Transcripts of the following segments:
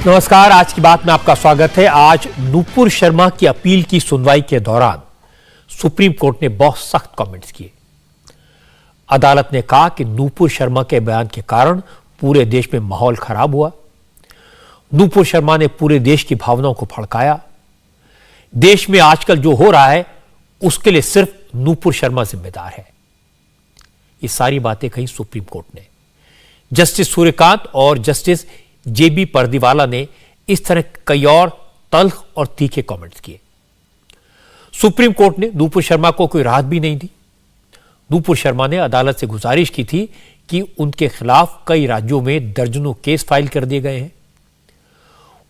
नमस्कार, आज की बात में आपका स्वागत है। आज नूपुर शर्मा की अपील की सुनवाई के दौरान सुप्रीम कोर्ट ने बहुत सख्त कमेंट्स किए। अदालत ने कहा कि नूपुर शर्मा के बयान के कारण पूरे देश में माहौल खराब हुआ। नूपुर शर्मा ने पूरे देश की भावनाओं को भड़काया। देश में आजकल जो हो रहा है उसके लिए सिर्फ नूपुर शर्मा जिम्मेदार है। ये सारी बातें कही सुप्रीम कोर्ट ने। जस्टिस सूर्यकांत और जस्टिस जेबी पर्दीवाला ने इस तरह कई और तल्ख और तीखे कमेंट्स किए। सुप्रीम कोर्ट ने नूपुर शर्मा को कोई राहत भी नहीं दी। नूपुर शर्मा ने अदालत से गुजारिश की थी कि उनके खिलाफ कई राज्यों में दर्जनों केस फाइल कर दिए गए हैं।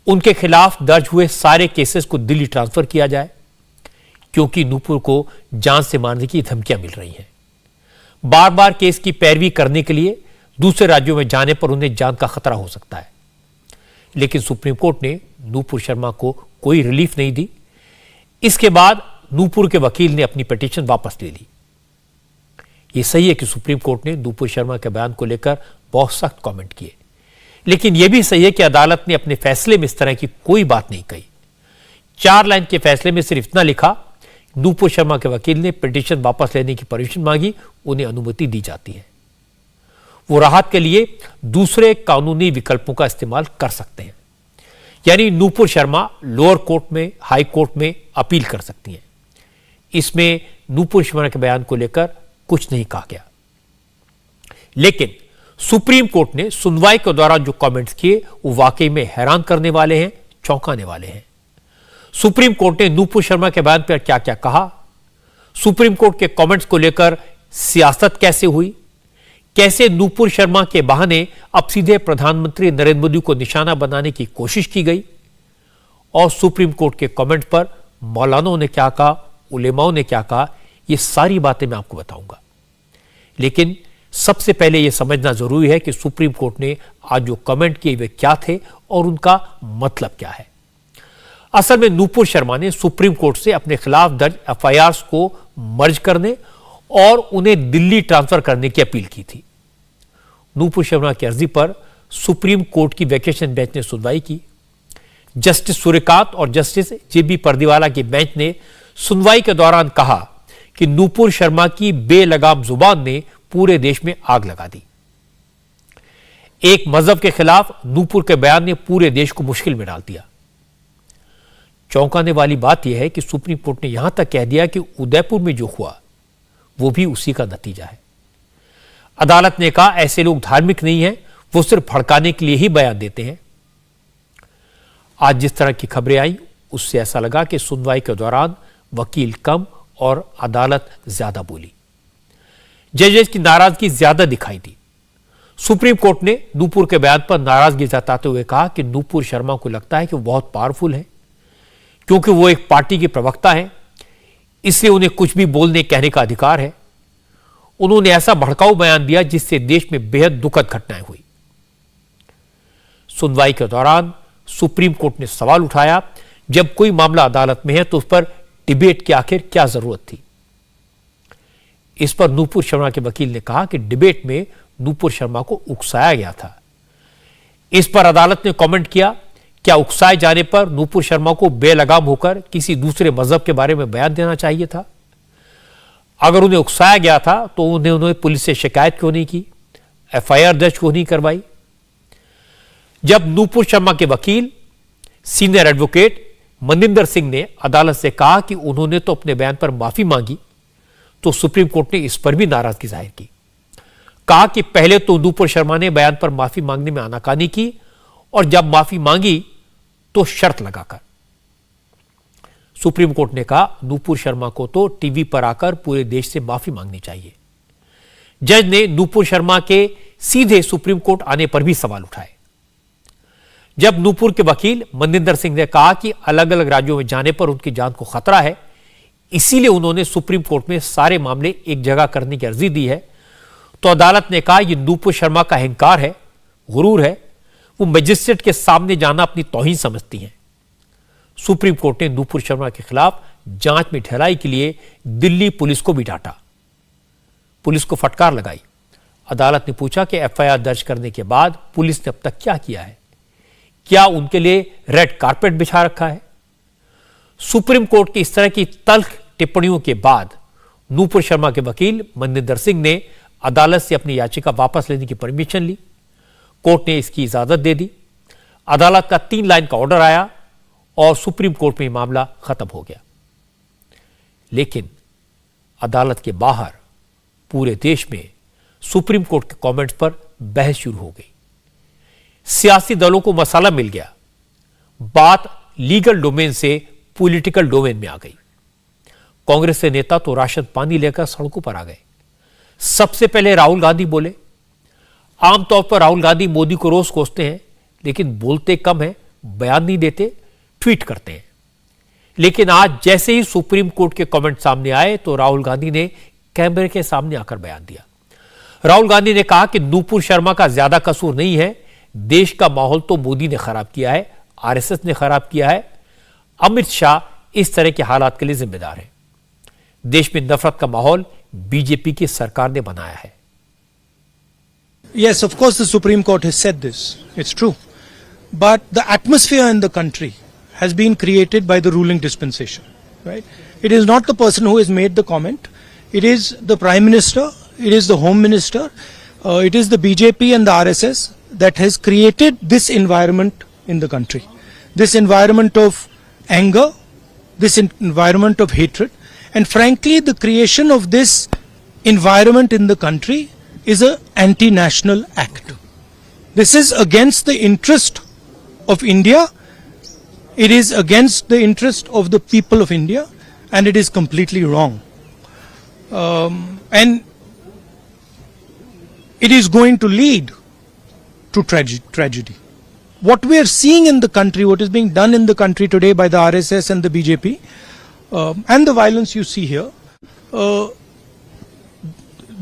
उनके खिलाफ दर्ज हुए सारे केसेस को दिल्ली ट्रांसफर किया जाए, क्योंकि नूपुर को जान से मारने की धमकियां मिल रही हैं। बार बार केस की पैरवी करने के लिए दूसरे राज्यों में जाने पर उन्हें जान का खतरा हो सकता है। लेकिन सुप्रीम कोर्ट ने नूपुर शर्मा को कोई रिलीफ नहीं दी। इसके बाद नूपुर के वकील ने अपनी पिटीशन वापस ले ली। यह सही है कि सुप्रीम कोर्ट ने नूपुर शर्मा के बयान को लेकर बहुत सख्त कमेंट किए, लेकिन यह भी सही है कि अदालत ने अपने फैसले में इस तरह की कोई बात नहीं कही। 4 लाइन के फैसले में सिर्फ इतना लिखा, नूपुर शर्मा के वकील ने पिटीशन वापस लेने की परमिशन मांगी, उन्हें अनुमति दी जाती है। वो राहत के लिए दूसरे कानूनी विकल्पों का इस्तेमाल कर सकते हैं। यानी नूपुर शर्मा लोअर कोर्ट में, हाई कोर्ट में अपील कर सकती हैं। इसमें नूपुर शर्मा के बयान को लेकर कुछ नहीं कहा गया। लेकिन सुप्रीम कोर्ट ने सुनवाई के दौरान जो कमेंट्स किए वो वाकई में हैरान करने वाले हैं, चौंकाने वाले हैं। सुप्रीम कोर्ट ने नूपुर शर्मा के बयान पर क्या क्या कहा, सुप्रीम कोर्ट के कमेंट्स को लेकर सियासत कैसे हुई, कैसे नूपुर शर्मा के बहाने अब सीधे प्रधानमंत्री नरेंद्र मोदी को निशाना बनाने की कोशिश की गई, और सुप्रीम कोर्ट के कमेंट पर मौलानाओं ने क्या कहा, उलेमाओं ने क्या कहा, ये सारी बातें मैं आपको बताऊंगा। लेकिन सबसे पहले यह समझना जरूरी है कि सुप्रीम कोर्ट ने आज जो कमेंट किए वे क्या थे और उनका मतलब क्या है। असल में नूपुर शर्मा ने सुप्रीम कोर्ट से अपने खिलाफ दर्ज एफआईआर को मर्ज करने और उन्हें दिल्ली ट्रांसफर करने की अपील की थी। नूपुर शर्मा की अर्जी पर सुप्रीम कोर्ट की वेकेशन बेंच ने सुनवाई की। जस्टिस सूर्यकांत और जस्टिस जेबी पर्दीवाला की बेंच ने सुनवाई के दौरान कहा कि नूपुर शर्मा की बेलगाम जुबान ने पूरे देश में आग लगा दी। एक मजहब के खिलाफ नूपुर के बयान ने पूरे देश को मुश्किल में डाल दिया। चौंकाने वाली बात यह है कि सुप्रीम कोर्ट ने यहां तक कह दिया कि उदयपुर में जो हुआ वो भी उसी का नतीजा है। अदालत ने कहा ऐसे लोग धार्मिक नहीं हैं, वो सिर्फ भड़काने के लिए ही बयान देते हैं। आज जिस तरह की खबरें आई उससे ऐसा लगा कि सुनवाई के दौरान वकील कम और अदालत ज्यादा बोली। जजेस की नाराजगी ज्यादा दिखाई दी। सुप्रीम कोर्ट ने नूपुर के बयान पर नाराजगी जताते हुए कहा कि नूपुर शर्मा को लगता है कि वो बहुत पावरफुल है, क्योंकि वो एक पार्टी के प्रवक्ता है, इसलिए उन्हें कुछ भी बोलने कहने का अधिकार है। उन्होंने ऐसा भड़काऊ बयान दिया जिससे देश में बेहद दुखद घटनाएं हुई। सुनवाई के दौरान सुप्रीम कोर्ट ने सवाल उठाया, जब कोई मामला अदालत में है तो उस पर डिबेट की आखिर क्या जरूरत थी। इस पर नूपुर शर्मा के वकील ने कहा कि डिबेट में नूपुर शर्मा को उकसाया गया था। इस पर अदालत ने कमेंट किया, क्या उकसाए जाने पर नूपुर शर्मा को बेलगाम होकर किसी दूसरे मजहब के बारे में बयान देना चाहिए था? अगर उन्हें उकसाया गया था तो उन्होंने पुलिस से शिकायत क्यों नहीं की, एफआईआर दर्ज क्यों नहीं करवाई? जब नूपुर शर्मा के वकील सीनियर एडवोकेट मनिंदर सिंह ने अदालत से कहा कि उन्होंने तो अपने बयान पर माफी मांगी, तो सुप्रीम कोर्ट ने इस पर भी नाराजगी जाहिर की। कहा कि पहले तो नूपुर शर्मा ने बयान पर माफी मांगने में आनाकानी की, और जब माफी मांगी तो शर्त लगाकर। सुप्रीम कोर्ट ने कहा नूपुर शर्मा को तो टीवी पर आकर पूरे देश से माफी मांगनी चाहिए। जज ने नूपुर शर्मा के सीधे सुप्रीम कोर्ट आने पर भी सवाल उठाए। जब नूपुर के वकील मनिंदर सिंह ने कहा कि अलग अलग राज्यों में जाने पर उनकी जान को खतरा है, इसीलिए उन्होंने सुप्रीम कोर्ट में सारे मामले एक जगह करने की अर्जी दी है, तो अदालत ने कहा यह नूपुर शर्मा का अहंकार है, गुरूर है। वो मजिस्ट्रेट के सामने जाना अपनी तौहीन समझती हैं। सुप्रीम कोर्ट ने नूपुर शर्मा के खिलाफ जांच में ढिलाई के लिए दिल्ली पुलिस को भी डांटा, पुलिस को फटकार लगाई। अदालत ने पूछा कि एफआईआर दर्ज करने के बाद पुलिस ने अब तक क्या किया है, क्या उनके लिए रेड कारपेट बिछा रखा है? सुप्रीम कोर्ट की इस तरह की तल्ख टिप्पणियों के बाद नूपुर शर्मा के वकील मनजिंदर सिंह ने अदालत से अपनी याचिका वापस लेने की परमिशन ली। कोर्ट ने इसकी इजाजत दे दी। अदालत का 3 लाइन का ऑर्डर आया और सुप्रीम कोर्ट में मामला खत्म हो गया। लेकिन अदालत के बाहर पूरे देश में सुप्रीम कोर्ट के कमेंट्स पर बहस शुरू हो गई। सियासी दलों को मसाला मिल गया। बात लीगल डोमेन से पॉलिटिकल डोमेन में आ गई। कांग्रेस के नेता तो राशन पानी लेकर सड़कों पर आ गए। सबसे पहले राहुल गांधी बोले। आमतौर पर राहुल गांधी मोदी को रोज कोसते हैं, लेकिन बोलते कम है, बयान नहीं देते, ट्वीट करते हैं। लेकिन आज जैसे ही सुप्रीम कोर्ट के कमेंट सामने आए तो राहुल गांधी ने कैमरे के सामने आकर बयान दिया। राहुल गांधी ने कहा कि नूपुर शर्मा का ज्यादा कसूर नहीं है, देश का माहौल तो मोदी ने खराब किया है, आरएसएस ने खराब किया है। अमित शाह इस तरह के हालात के लिए जिम्मेदार है। देश में नफरत का माहौल बीजेपी की सरकार ने बनाया है। Yes, of course the Supreme Court has said this. It's true. But the atmosphere in the country has been created by the ruling dispensation, right? It is not the person who has made the comment. It is the Prime Minister, it is the Home Minister, it is the BJP and the RSS that has created this environment in the country. This environment of anger, this environment of hatred, and frankly the creation of this environment in the country is an anti-national act. This is against the interest of India. It is against the interest of the people of India, and it is completely wrong. And it is going to lead to tragedy. What we are seeing in the country, what is being done in the country today by the RSS and the BJP, and the violence you see here,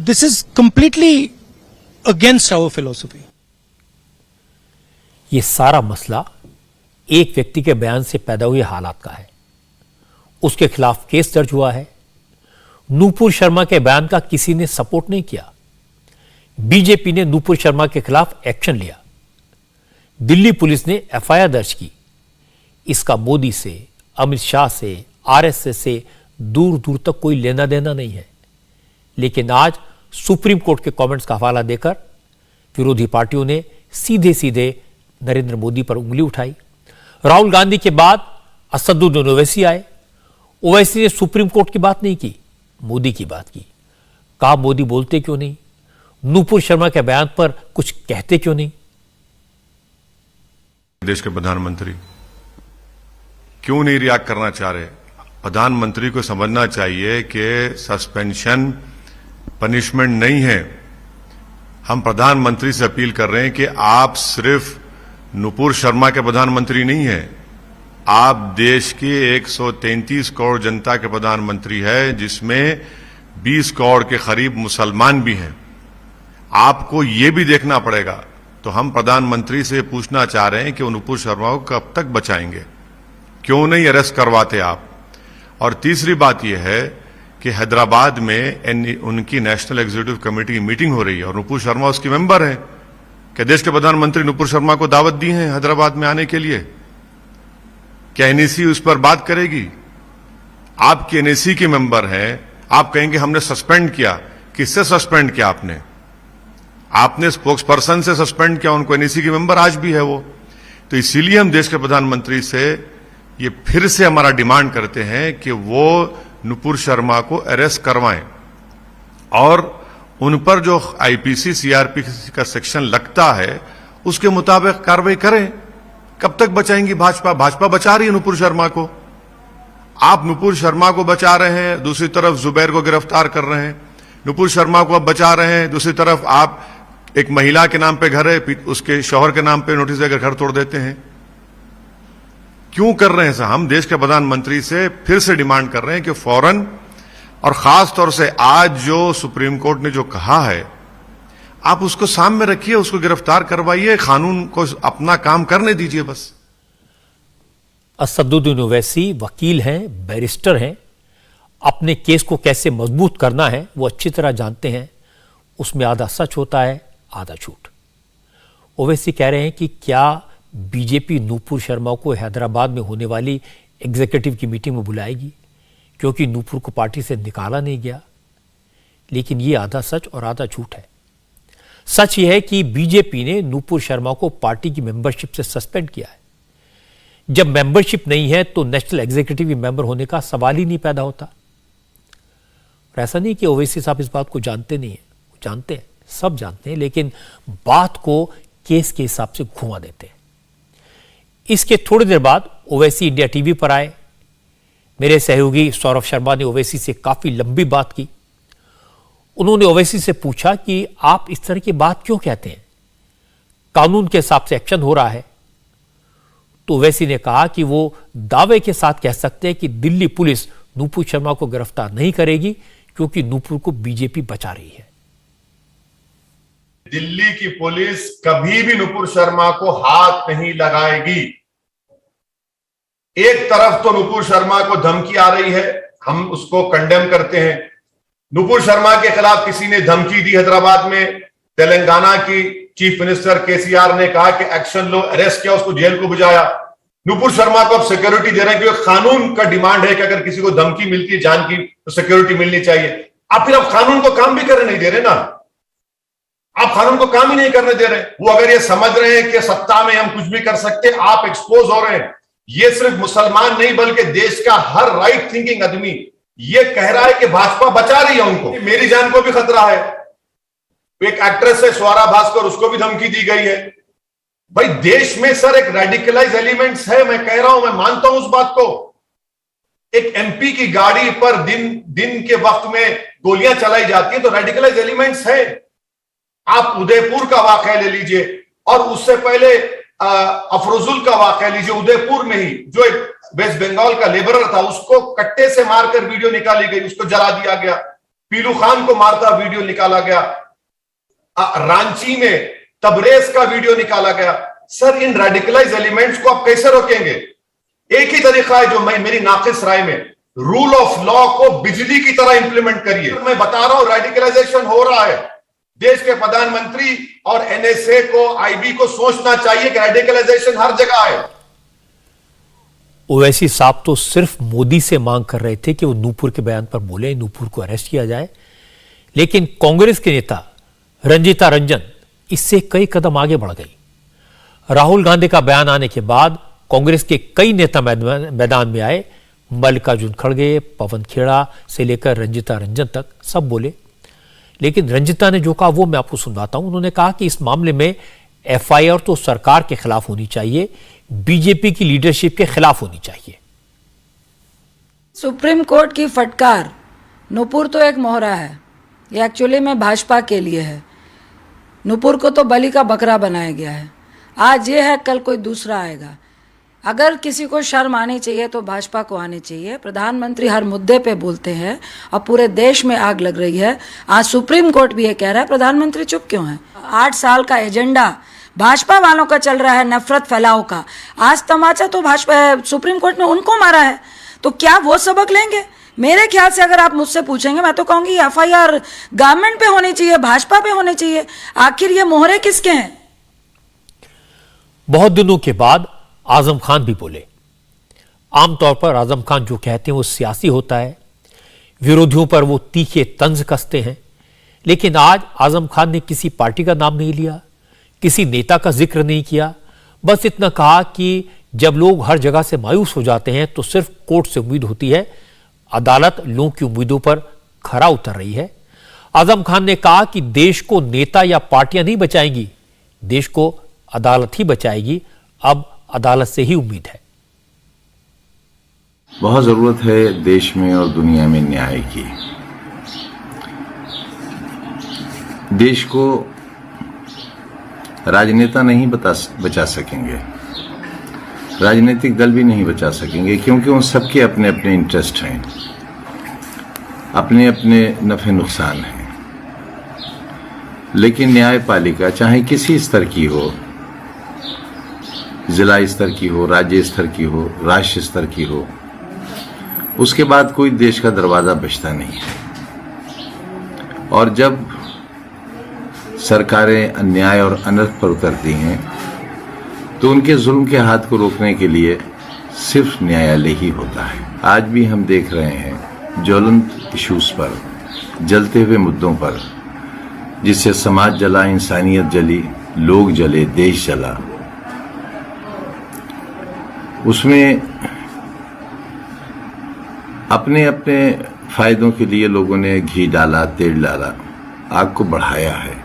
this is completely against our philosophy. ये सारा मसला एक व्यक्ति के बयान से पैदा हुए हालात का है। उसके खिलाफ केस दर्ज हुआ है। नूपुर शर्मा के बयान का किसी ने सपोर्ट नहीं किया। बीजेपी ने नूपुर शर्मा के खिलाफ एक्शन लिया। दिल्ली पुलिस ने एफआईआर दर्ज की। इसका मोदी से, अमित शाह से, आरएसएस से दूर दूर तक कोई लेना देना नहीं है। लेकिन आज सुप्रीम कोर्ट के कमेंट्स का हवाला देकर विरोधी पार्टियों ने सीधे सीधे नरेंद्र मोदी पर उंगली उठाई। राहुल गांधी के बाद असदुद्दीन ओवैसी आए। ओवैसी ने सुप्रीम कोर्ट की बात नहीं की, मोदी की बात की। कहा मोदी बोलते क्यों नहीं, नूपुर शर्मा के बयान पर कुछ कहते क्यों नहीं। देश के प्रधानमंत्री क्यों नहीं रिएक्ट करना चाह रहे। प्रधानमंत्री को समझना चाहिए कि सस्पेंशन पनिशमेंट नहीं है। हम प्रधानमंत्री से अपील कर रहे हैं कि आप सिर्फ नूपुर शर्मा के प्रधानमंत्री नहीं हैं, आप देश की 133 करोड़ जनता के प्रधानमंत्री है, जिसमें 20 करोड़ के करीब मुसलमान भी हैं। आपको ये भी देखना पड़ेगा। तो हम प्रधानमंत्री से पूछना चाह रहे हैं कि वो नूपुर शर्मा को कब तक बचाएंगे, क्यों नहीं अरेस्ट करवाते आप। और तीसरी बात यह है कि हैदराबाद में उनकी नेशनल एग्जीक्यूटिव कमेटी की मीटिंग हो रही है और नूपुर शर्मा उसकी मेंबर है। क्या देश के प्रधानमंत्री नूपुर शर्मा को दावत दी है हैदराबाद में आने के लिए? क्या एनएसी उस पर बात करेगी? आपकी एनएसी की मेंबर है, आप कहेंगे हमने सस्पेंड किया। किससे सस्पेंड किया आपने? आपने स्पोक्स पर्सन से सस्पेंड किया उनको, एनएसी की मेंबर आज भी है वो। तो इसीलिए हम देश के प्रधानमंत्री से ये फिर से हमारा डिमांड करते हैं कि वो नूपुर शर्मा को अरेस्ट करवाएं और उन पर जो आईपीसी सीआरपीसी का सेक्शन लगता है उसके मुताबिक कार्रवाई करें। कब तक बचाएंगी भाजपा? भाजपा बचा रही है नूपुर शर्मा को। आप नूपुर शर्मा को बचा रहे हैं, दूसरी तरफ जुबैर को गिरफ्तार कर रहे हैं। नूपुर शर्मा को अब बचा रहे हैं, दूसरी तरफ आप एक महिला के नाम पे घर है, उसके शौहर के नाम पे नोटिस देकर घर तोड़ देते हैं। क्यों कर रहे हैं सर? हम देश के प्रधानमंत्री से फिर से डिमांड कर रहे हैं कि फौरन और खास तौर से आज जो सुप्रीम कोर्ट ने जो कहा है, आप उसको सामने रखिए, उसको गिरफ्तार करवाइए, कानून को अपना काम करने दीजिए बस। असदुद्दीन ओवैसी वकील हैं, बैरिस्टर हैं, अपने केस को कैसे मजबूत करना है वो अच्छी तरह जानते हैं। उसमें आधा सच होता है, आधा झूठ। ओवैसी कह रहे हैं कि क्या बीजेपी नूपुर शर्मा को हैदराबाद में होने वाली एग्जीक्यूटिव की मीटिंग में बुलाएगी क्योंकि नूपुर को पार्टी से निकाला नहीं गया। लेकिन ये आधा सच और आधा झूठ है। सच यह है कि बीजेपी ने नूपुर शर्मा को पार्टी की मेंबरशिप से सस्पेंड किया है। जब मेंबरशिप नहीं है तो नेशनल एग्जीक्यूटिव मेंबर होने का सवाल ही नहीं पैदा होता। और ऐसा नहीं कि ओवैसी साहब इस बात को जानते नहीं है, वो जानते हैं, सब जानते हैं, लेकिन बात को केस के हिसाब से घुमा देते हैं। इसके थोड़ी देर बाद ओवैसी इंडिया टीवी पर आए। मेरे सहयोगी सौरभ शर्मा ने ओवैसी से काफी लंबी बात की। उन्होंने ओवैसी से पूछा कि आप इस तरह की बात क्यों कहते हैं, कानून के हिसाब से एक्शन हो रहा है। तो ओवैसी ने कहा कि वो दावे के साथ कह सकते हैं कि दिल्ली पुलिस नूपुर शर्मा को गिरफ्तार नहीं करेगी क्योंकि नूपुर को बीजेपी बचा रही है। दिल्ली की पुलिस कभी भी नूपुर शर्मा को हाथ नहीं लगाएगी। एक तरफ तो नूपुर शर्मा को धमकी आ रही है, हम उसको कंडेम करते हैं। नूपुर शर्मा के खिलाफ किसी ने धमकी दी हैदराबाद में, तेलंगाना की चीफ मिनिस्टर केसीआर ने कहा कि एक्शन लो, अरेस्ट किया, उसको जेल को भिजाया। नूपुर शर्मा को अब सिक्योरिटी दे रहे हैं क्योंकि कानून का डिमांड है कि अगर किसी को धमकी मिलती है जान की तो सिक्योरिटी मिलनी चाहिए। आप फिर अब कानून को काम भी करने नहीं दे रहे ना, आप कानून को काम ही नहीं करने दे रहे। वो अगर ये समझ रहे हैं कि सत्ता में हम कुछ भी कर सकते, आप एक्सपोज हो रहे हैं। ये सिर्फ मुसलमान नहीं बल्कि देश का हर राइट थिंकिंग आदमी ये कह रहा है कि भाजपा बचा रही है उनको। मेरी जान को भी खतरा है। एक एक्ट्रेस है स्वरा भास्कर, उसको भी धमकी दी गई है। भाई देश में सर एक रेडिकलाइज एलिमेंट्स है, मैं कह रहा हूं, मैं मानता हूं उस बात को। एक एमपी की गाड़ी पर दिन के वक्त में गोलियां चलाई जाती है तो रेडिकलाइज एलिमेंट्स है। आप उदयपुर का वाकया ले लीजिए और उससे पहले अफरोजुल का वाकया लीजिए। उदयपुर में ही जो एक वेस्ट बंगाल का लेबरर था उसको कट्टे से मारकर वीडियो निकाली गई, उसको जला दिया गया। पीलू खान को मारता वीडियो निकाला गया। रांची में तबरेज का वीडियो निकाला गया। सर इन रेडिकलाइज एलिमेंट्स को आप कैसे रोकेंगे? एक ही तरीका है जो मेरी नाकिस राय में, रूल ऑफ लॉ को बिजली की तरह इंप्लीमेंट करिए। मैं बता रहा हूं रेडिकलाइजेशन हो रहा है। देश के प्रधानमंत्री और एनएसए को, आईबी को सोचना चाहिए कि रेडिकलाइजेशन हर जगह है। ओवैसी साहब तो सिर्फ मोदी से मांग कर रहे थे कि वो नूपुर के बयान पर बोले, नूपुर को अरेस्ट किया जाए। लेकिन कांग्रेस के नेता रंजीता रंजन इससे कई कदम आगे बढ़ गई। राहुल गांधी का बयान आने के बाद कांग्रेस के कई नेता मैदान में आए। मल्लिकार्जुन खड़गे, पवन खेड़ा से लेकर रंजीता रंजन तक सब बोले। लेकिन रंजीता ने जो कहा वो मैं आपको सुनाता हूं। उन्होंने कहा कि इस मामले में एफआईआर तो सरकार के खिलाफ होनी चाहिए, बीजेपी की लीडरशिप के खिलाफ होनी चाहिए। सुप्रीम कोर्ट की फटकार, नूपुर तो एक मोहरा है, ये एक्चुअली में भाजपा के लिए है। नूपुर को तो बलि का बकरा बनाया गया है। आज ये है, कल कोई दूसरा आएगा। अगर किसी को शर्म आनी चाहिए तो भाजपा को आनी चाहिए। प्रधानमंत्री हर मुद्दे पे बोलते हैं और पूरे देश में आग लग रही है। आज सुप्रीम कोर्ट भी ये कह रहा है प्रधानमंत्री चुप क्यों है। 8 साल का एजेंडा भाजपा वालों का चल रहा है, नफरत फैलाओ का। आज तमाचा तो भाजपा सुप्रीम कोर्ट ने उनको मारा है, तो क्या वो सबक लेंगे? मेरे ख्याल से अगर आप मुझसे पूछेंगे, मैं तो कहूंगी एफआईआर गवर्नमेंट पे होनी चाहिए, भाजपा पे होनी चाहिए। आखिर ये मोहरे किसके हैं? बहुत दिनों के बाद आजम खान भी बोले। आमतौर पर आजम खान जो कहते हैं वो सियासी होता है, विरोधियों पर वो तीखे तंज कसते हैं। लेकिन आज आजम खान ने किसी पार्टी का नाम नहीं लिया, किसी नेता का जिक्र नहीं किया। बस इतना कहा कि जब लोग हर जगह से मायूस हो जाते हैं तो सिर्फ कोर्ट से उम्मीद होती है। अदालत लोगों की उम्मीदों पर खरा उतर रही है। आजम खान ने कहा कि देश को नेता या पार्टियां नहीं बचाएंगी, देश को अदालत ही बचाएगी। अब अदालत से ही उम्मीद है। बहुत जरूरत है देश में और दुनिया में न्याय की। देश को राजनेता नहीं बचा सकेंगे, राजनीतिक दल भी नहीं बचा सकेंगे, क्योंकि उन सबके अपने अपने इंटरेस्ट हैं, अपने अपने नफे नुकसान हैं। लेकिन न्यायपालिका चाहे किसी स्तर की हो, जिला स्तर की हो, राज्य स्तर की हो, राष्ट्र स्तर की हो, उसके बाद कोई देश का दरवाजा बचता नहीं है। और जब सरकारें अन्याय और अनर्थ पर उतरती हैं तो उनके जुल्म के हाथ को रोकने के लिए सिर्फ न्यायालय ही होता है। आज भी हम देख रहे हैं ज्वलंत इश्यूज पर, जलते हुए मुद्दों पर, जिससे समाज जला, इंसानियत जली, लोग जले, देश जला, उसमें अपने अपने फायदों के लिए लोगों ने घी डाला, तेल डाला, आग को बढ़ाया है।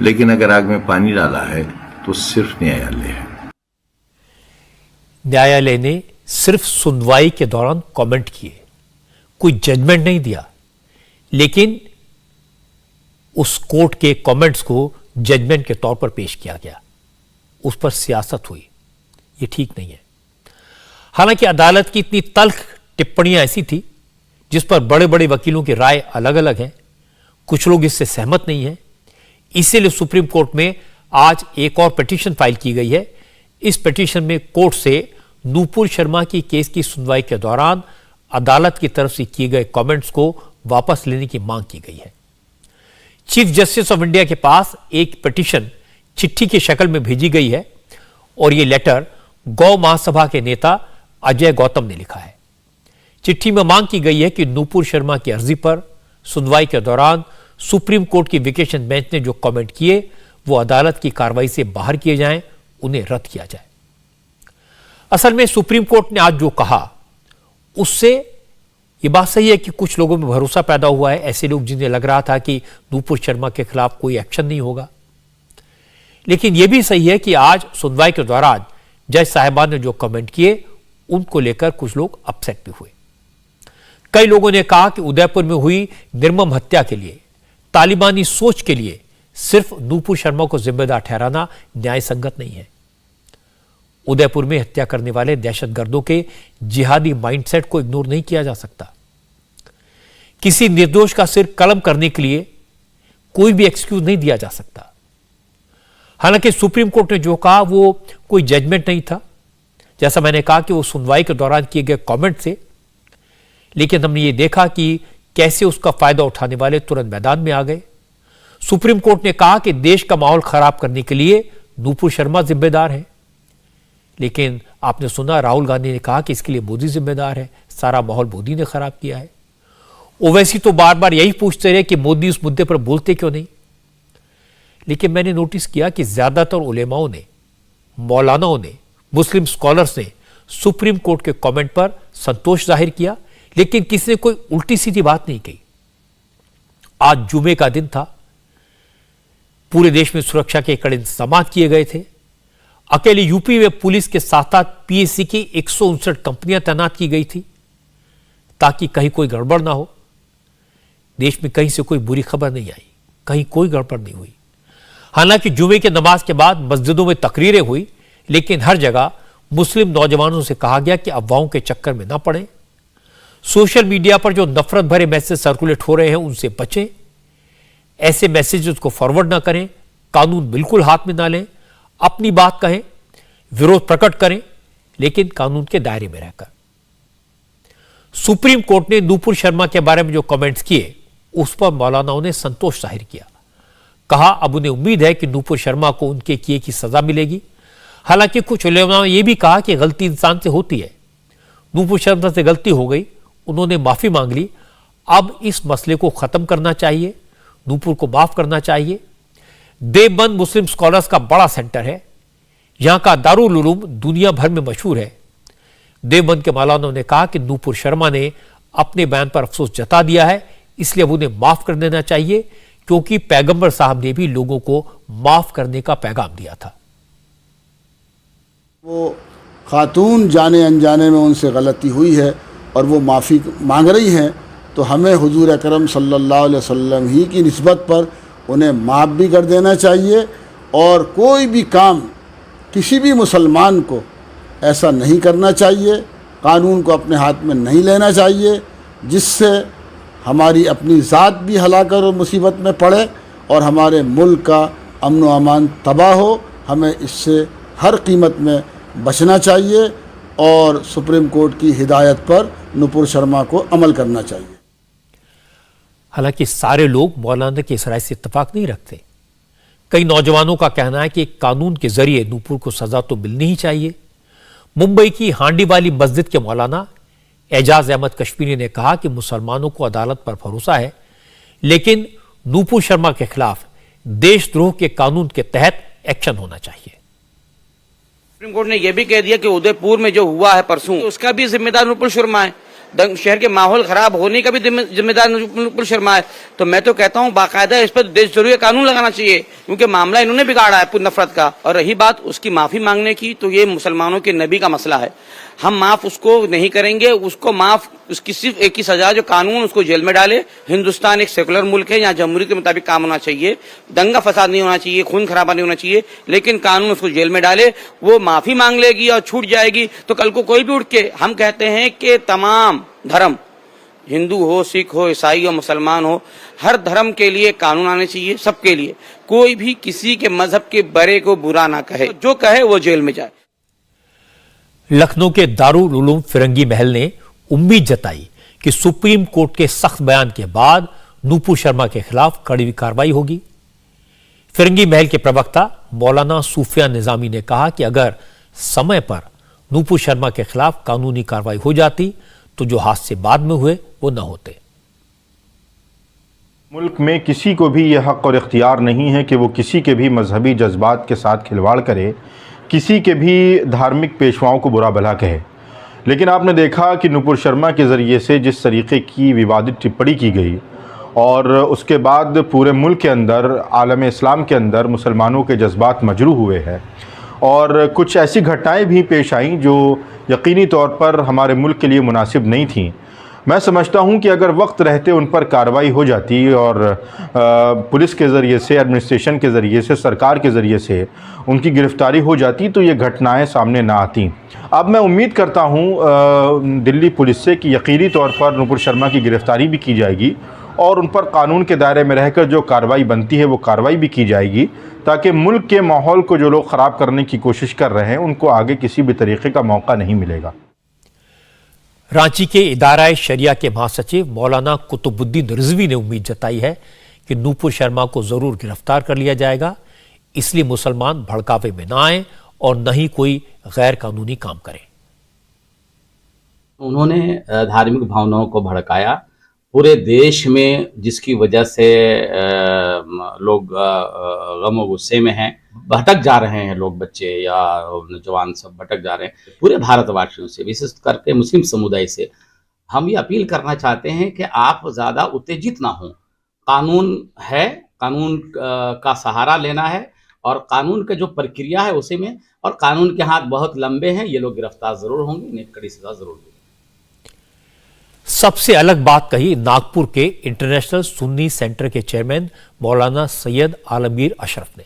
लेकिन अगर आग में पानी डाला है तो सिर्फ न्यायालय है। न्यायालय ने सिर्फ सुनवाई के दौरान कमेंट किए, कोई जजमेंट नहीं दिया, लेकिन उस कोर्ट के कमेंट्स को जजमेंट के तौर पर पेश किया गया, उस पर सियासत हुई। ये ठीक नहीं है। हालांकि अदालत की इतनी तल्ख टिप्पणियां ऐसी थी जिस पर बड़े बड़े वकीलों की राय अलग अलग है, कुछ लोग इससे सहमत नहीं हैं। इसीलिए सुप्रीम कोर्ट में आज एक और पिटीशन फाइल की गई है। इस पिटीशन में कोर्ट से नूपुर शर्मा की केस की सुनवाई के दौरान अदालत की तरफ से किए गए कमेंट्स को वापस लेने की मांग की गई है। चीफ जस्टिस ऑफ इंडिया के पास एक पिटीशन चिट्ठी की शक्ल में भेजी गई है और यह लेटर गौ महासभा के नेता अजय गौतम ने लिखा है। चिट्ठी में मांग की गई है कि नूपुर शर्मा की अर्जी पर सुनवाई के दौरान सुप्रीम कोर्ट की वेकेशन बेंच ने जो कमेंट किए वो अदालत की कार्रवाई से बाहर किए जाएं, उन्हें रद्द किया जाए। असल में सुप्रीम कोर्ट ने आज जो कहा उससे ये बात सही है कि कुछ लोगों में भरोसा पैदा हुआ है, ऐसे लोग जिन्हें लग रहा था कि नूपुर शर्मा के खिलाफ कोई एक्शन नहीं होगा। लेकिन यह भी सही है कि आज सुनवाई के दौरान जज साहिबान ने जो कमेंट किए उनको लेकर कुछ लोग अपसेट भी हुए। कई लोगों ने कहा कि उदयपुर में हुई निर्मम हत्या के लिए, तालिबानी सोच के लिए सिर्फ नूपुर शर्मा को जिम्मेदार ठहराना न्याय संगत नहीं है। उदयपुर में हत्या करने वाले दहशतगर्दों के जिहादी माइंडसेट को इग्नोर नहीं किया जा सकता। किसी निर्दोष का सिर कलम करने के लिए कोई भी एक्सक्यूज नहीं दिया जा सकता। हालांकि सुप्रीम कोर्ट ने जो कहा वो कोई जजमेंट नहीं था, जैसा मैंने कहा कि वो सुनवाई के दौरान किए गए कमेंट से, लेकिन हमने ये देखा कि कैसे उसका फायदा उठाने वाले तुरंत मैदान में आ गए। सुप्रीम कोर्ट ने कहा कि देश का माहौल खराब करने के लिए नूपुर शर्मा जिम्मेदार है, लेकिन आपने सुना राहुल गांधी ने कहा कि इसके लिए मोदी जिम्मेदार है, सारा माहौल मोदी ने खराब किया है। ओवैसी तो बार बार यही पूछते रहे कि मोदी उस मुद्दे पर बोलते क्यों नहीं। लेकिन मैंने नोटिस किया कि ज्यादातर उलेमाओं ने, मौलानाओं ने, मुस्लिम स्कॉलर्स ने सुप्रीम कोर्ट के कमेंट पर संतोष जाहिर किया, लेकिन किसी ने कोई उल्टी सीधी बात नहीं कही। आज जुमे का दिन था, पूरे देश में सुरक्षा के कड़े इंतजाम किए गए थे। अकेले यूपी में पुलिस के साथ साथ पीएससी की 159 कंपनियां तैनात की गई थी ताकि कहीं कोई गड़बड़ ना हो। देश में कहीं से कोई बुरी खबर नहीं आई, कहीं कोई गड़बड़ नहीं हुई। हालांकि जुमे की नमाज के बाद मस्जिदों में तकरीरें हुई, लेकिन हर जगह मुस्लिम नौजवानों से कहा गया कि अफवाहों के चक्कर में ना पड़ें। सोशल मीडिया पर जो नफरत भरे मैसेज सर्कुलेट हो रहे हैं उनसे बचें। ऐसे मैसेजेस को फॉरवर्ड ना करें, कानून बिल्कुल हाथ में ना लें, अपनी बात कहें, विरोध प्रकट करें, लेकिन कानून के दायरे में रहकर। सुप्रीम कोर्ट ने नूपुर शर्मा के बारे में जो कमेंट्स किए उस पर मौलानाओं ने संतोष जाहिर किया। कहा अब उन्हें उम्मीद है कि नूपुर शर्मा को उनके किए की सजा मिलेगी। हालांकि कुछ उलेमा ने यह भी कहा कि गलती इंसान से होती है। नूपुर शर्मा से गलती हो गई, उन्होंने माफी मांग ली, अब इस मसले को खत्म करना चाहिए, नूपुर को माफ करना चाहिए। देवबंद मुस्लिम स्कॉलर्स का बड़ा सेंटर है, यहां का दारुल उलूम दुनिया भर में मशहूर है। देवबंद के मौलाना ने कहा कि नूपुर शर्मा ने अपने बयान पर अफसोस जता दिया है, इसलिए अब उन्हें माफ कर देना चाहिए, क्योंकि पैगंबर साहब ने भी लोगों को माफ करने का पैगाम दिया था। वो खातून जाने अनजाने में उनसे गलती हुई है और वो माफ़ी मांग रही हैं, तो हमें हुजूर अकरम सल्लल्लाहु अलैहि वसल्लम ही की निस्बत पर उन्हें माफ़ भी कर देना चाहिए। और कोई भी काम किसी भी मुसलमान को ऐसा नहीं करना चाहिए, कानून को अपने हाथ में नहीं लेना चाहिए, जिससे हमारी अपनी ज़ात भी हलाकत और मुसीबत में पड़े और हमारे मुल्क का अमन व अमान तबाह हो। हमें इससे हर कीमत में बचना चाहिए और सुप्रीम कोर्ट की हिदायत पर नूपुर शर्मा को अमल करना चाहिए। हालांकि सारे लोग मौलाना के इस राय से इत्तेफाक नहीं रखते। कई नौजवानों का कहना है कि कानून के जरिए नूपुर को सजा तो मिलनी ही चाहिए। मुंबई की हांडी वाली मस्जिद के मौलाना एजाज अहमद कश्मीरी ने कहा कि मुसलमानों को अदालत पर भरोसा है, लेकिन नूपुर शर्मा के खिलाफ देशद्रोह के कानून के तहत एक्शन होना चाहिए। सुप्रीम कोर्ट ने यह भी कह दिया कि उदयपुर में जो हुआ है परसों, उसका भी जिम्मेदार नूपुर शर्मा है। शहर के माहौल खराब होने का भी जिम्मेदार नूपुर शर्मा है। तो मैं तो कहता हूं बाकायदा इस पर देशद्रोही कानून लगाना चाहिए, क्योंकि मामला इन्होंने बिगाड़ा है पूरी नफरत का। और रही बात उसकी माफी मांगने की, तो ये मुसलमानों के नबी का मसला है, हम माफ उसको नहीं करेंगे। उसको माफ, उसकी सिर्फ एक ही सजा, जो कानून उसको जेल में डाले। हिंदुस्तान एक सेकुलर मुल्क है, यहाँ जमहूरियत के मुताबिक काम होना चाहिए, दंगा फसाद नहीं होना चाहिए, खून खराबा नहीं होना चाहिए, लेकिन कानून उसको जेल में डाले। वो माफी मांग लेगी और छूट जाएगी, तो कल को कोई भी उठ के, हम कहते हैं कि तमाम धर्म, हिंदू हो, सिख हो, ईसाई हो, मुसलमान हो, हर धर्म के लिए कानून आने चाहिए, सबके लिए। कोई भी किसी के मजहब के बड़े को बुरा ना कहे, जो कहे वो जेल में जाए। लखनऊ के दारुल उलूम फिरंगी महल ने उम्मीद जताई कि सुप्रीम कोर्ट के सख्त बयान के बाद नूपुर शर्मा के खिलाफ कड़ी कार्रवाई होगी। फिरंगी महल के प्रवक्ता मौलाना सूफिया निजामी ने कहा कि अगर समय पर नूपुर शर्मा के खिलाफ कानूनी कार्रवाई हो जाती तो जो हादसे बाद में हुए वो न होते। मुल्क में किसी को भी यह हक और इख्तियार नहीं है कि वो किसी के भी मजहबी जज्बात के साथ खिलवाड़ करे, किसी के भी धार्मिक पेशवाओं को बुरा भला कहे। लेकिन आपने देखा कि नूपुर शर्मा के ज़रिए से जिस तरीके की विवादित टिप्पणी की गई और उसके बाद पूरे मुल्क के अंदर, आलम इस्लाम के अंदर मुसलमानों के जज्बात मजरूह हुए हैं और कुछ ऐसी घटनाएं भी पेश आईं जो यकीनी तौर पर हमारे मुल्क के लिए मुनासिब नहीं थीं। मैं समझता हूं कि अगर वक्त रहते उन पर कार्रवाई हो जाती और पुलिस के ज़रिए से, एडमिनिस्ट्रेशन के ज़रिए से, सरकार के ज़रिए से उनकी गिरफ़्तारी हो जाती तो ये घटनाएं सामने ना आती। अब मैं उम्मीद करता हूं दिल्ली पुलिस से कि यकीनी तौर पर नूपुर शर्मा की गिरफ़्तारी भी की जाएगी और उन पर कानून के दायरे में रहकर जो कार्रवाई बनती है वो कार्रवाई भी की जाएगी, ताकि मुल्क के माहौल को जो लोग ख़राब करने की कोशिश कर रहे हैं उनको आगे किसी भी तरीके का मौका नहीं मिलेगा। रांची के इदारा शरिया के महासचिव मौलाना कुतुबुद्दीन रिजवी ने उम्मीद जताई है कि नूपुर शर्मा को जरूर गिरफ्तार कर लिया जाएगा, इसलिए मुसलमान भड़कावे में ना आए और न ही कोई गैर कानूनी काम करें। उन्होंने धार्मिक भावनाओं को भड़काया पूरे देश में, जिसकी वजह से लोग गम और गुस्से में हैं, भटक जा रहे हैं लोग, बच्चे या नौजवान सब भटक जा रहे हैं। पूरे भारतवासियों से, विशेष करके मुस्लिम समुदाय से हम ये अपील करना चाहते हैं कि आप ज़्यादा उत्तेजित ना हों। कानून है, कानून का सहारा लेना है और कानून का जो प्रक्रिया है उसी में, और कानून के हाथ बहुत लंबे हैं, ये लोग गिरफ्तार जरूर होंगे, इन्हें कड़ी सजा जरूर होगी। सबसे अलग बात कही नागपुर के इंटरनेशनल सुन्नी सेंटर के चेयरमैन मौलाना सैयद आलमगीर अशरफ ने।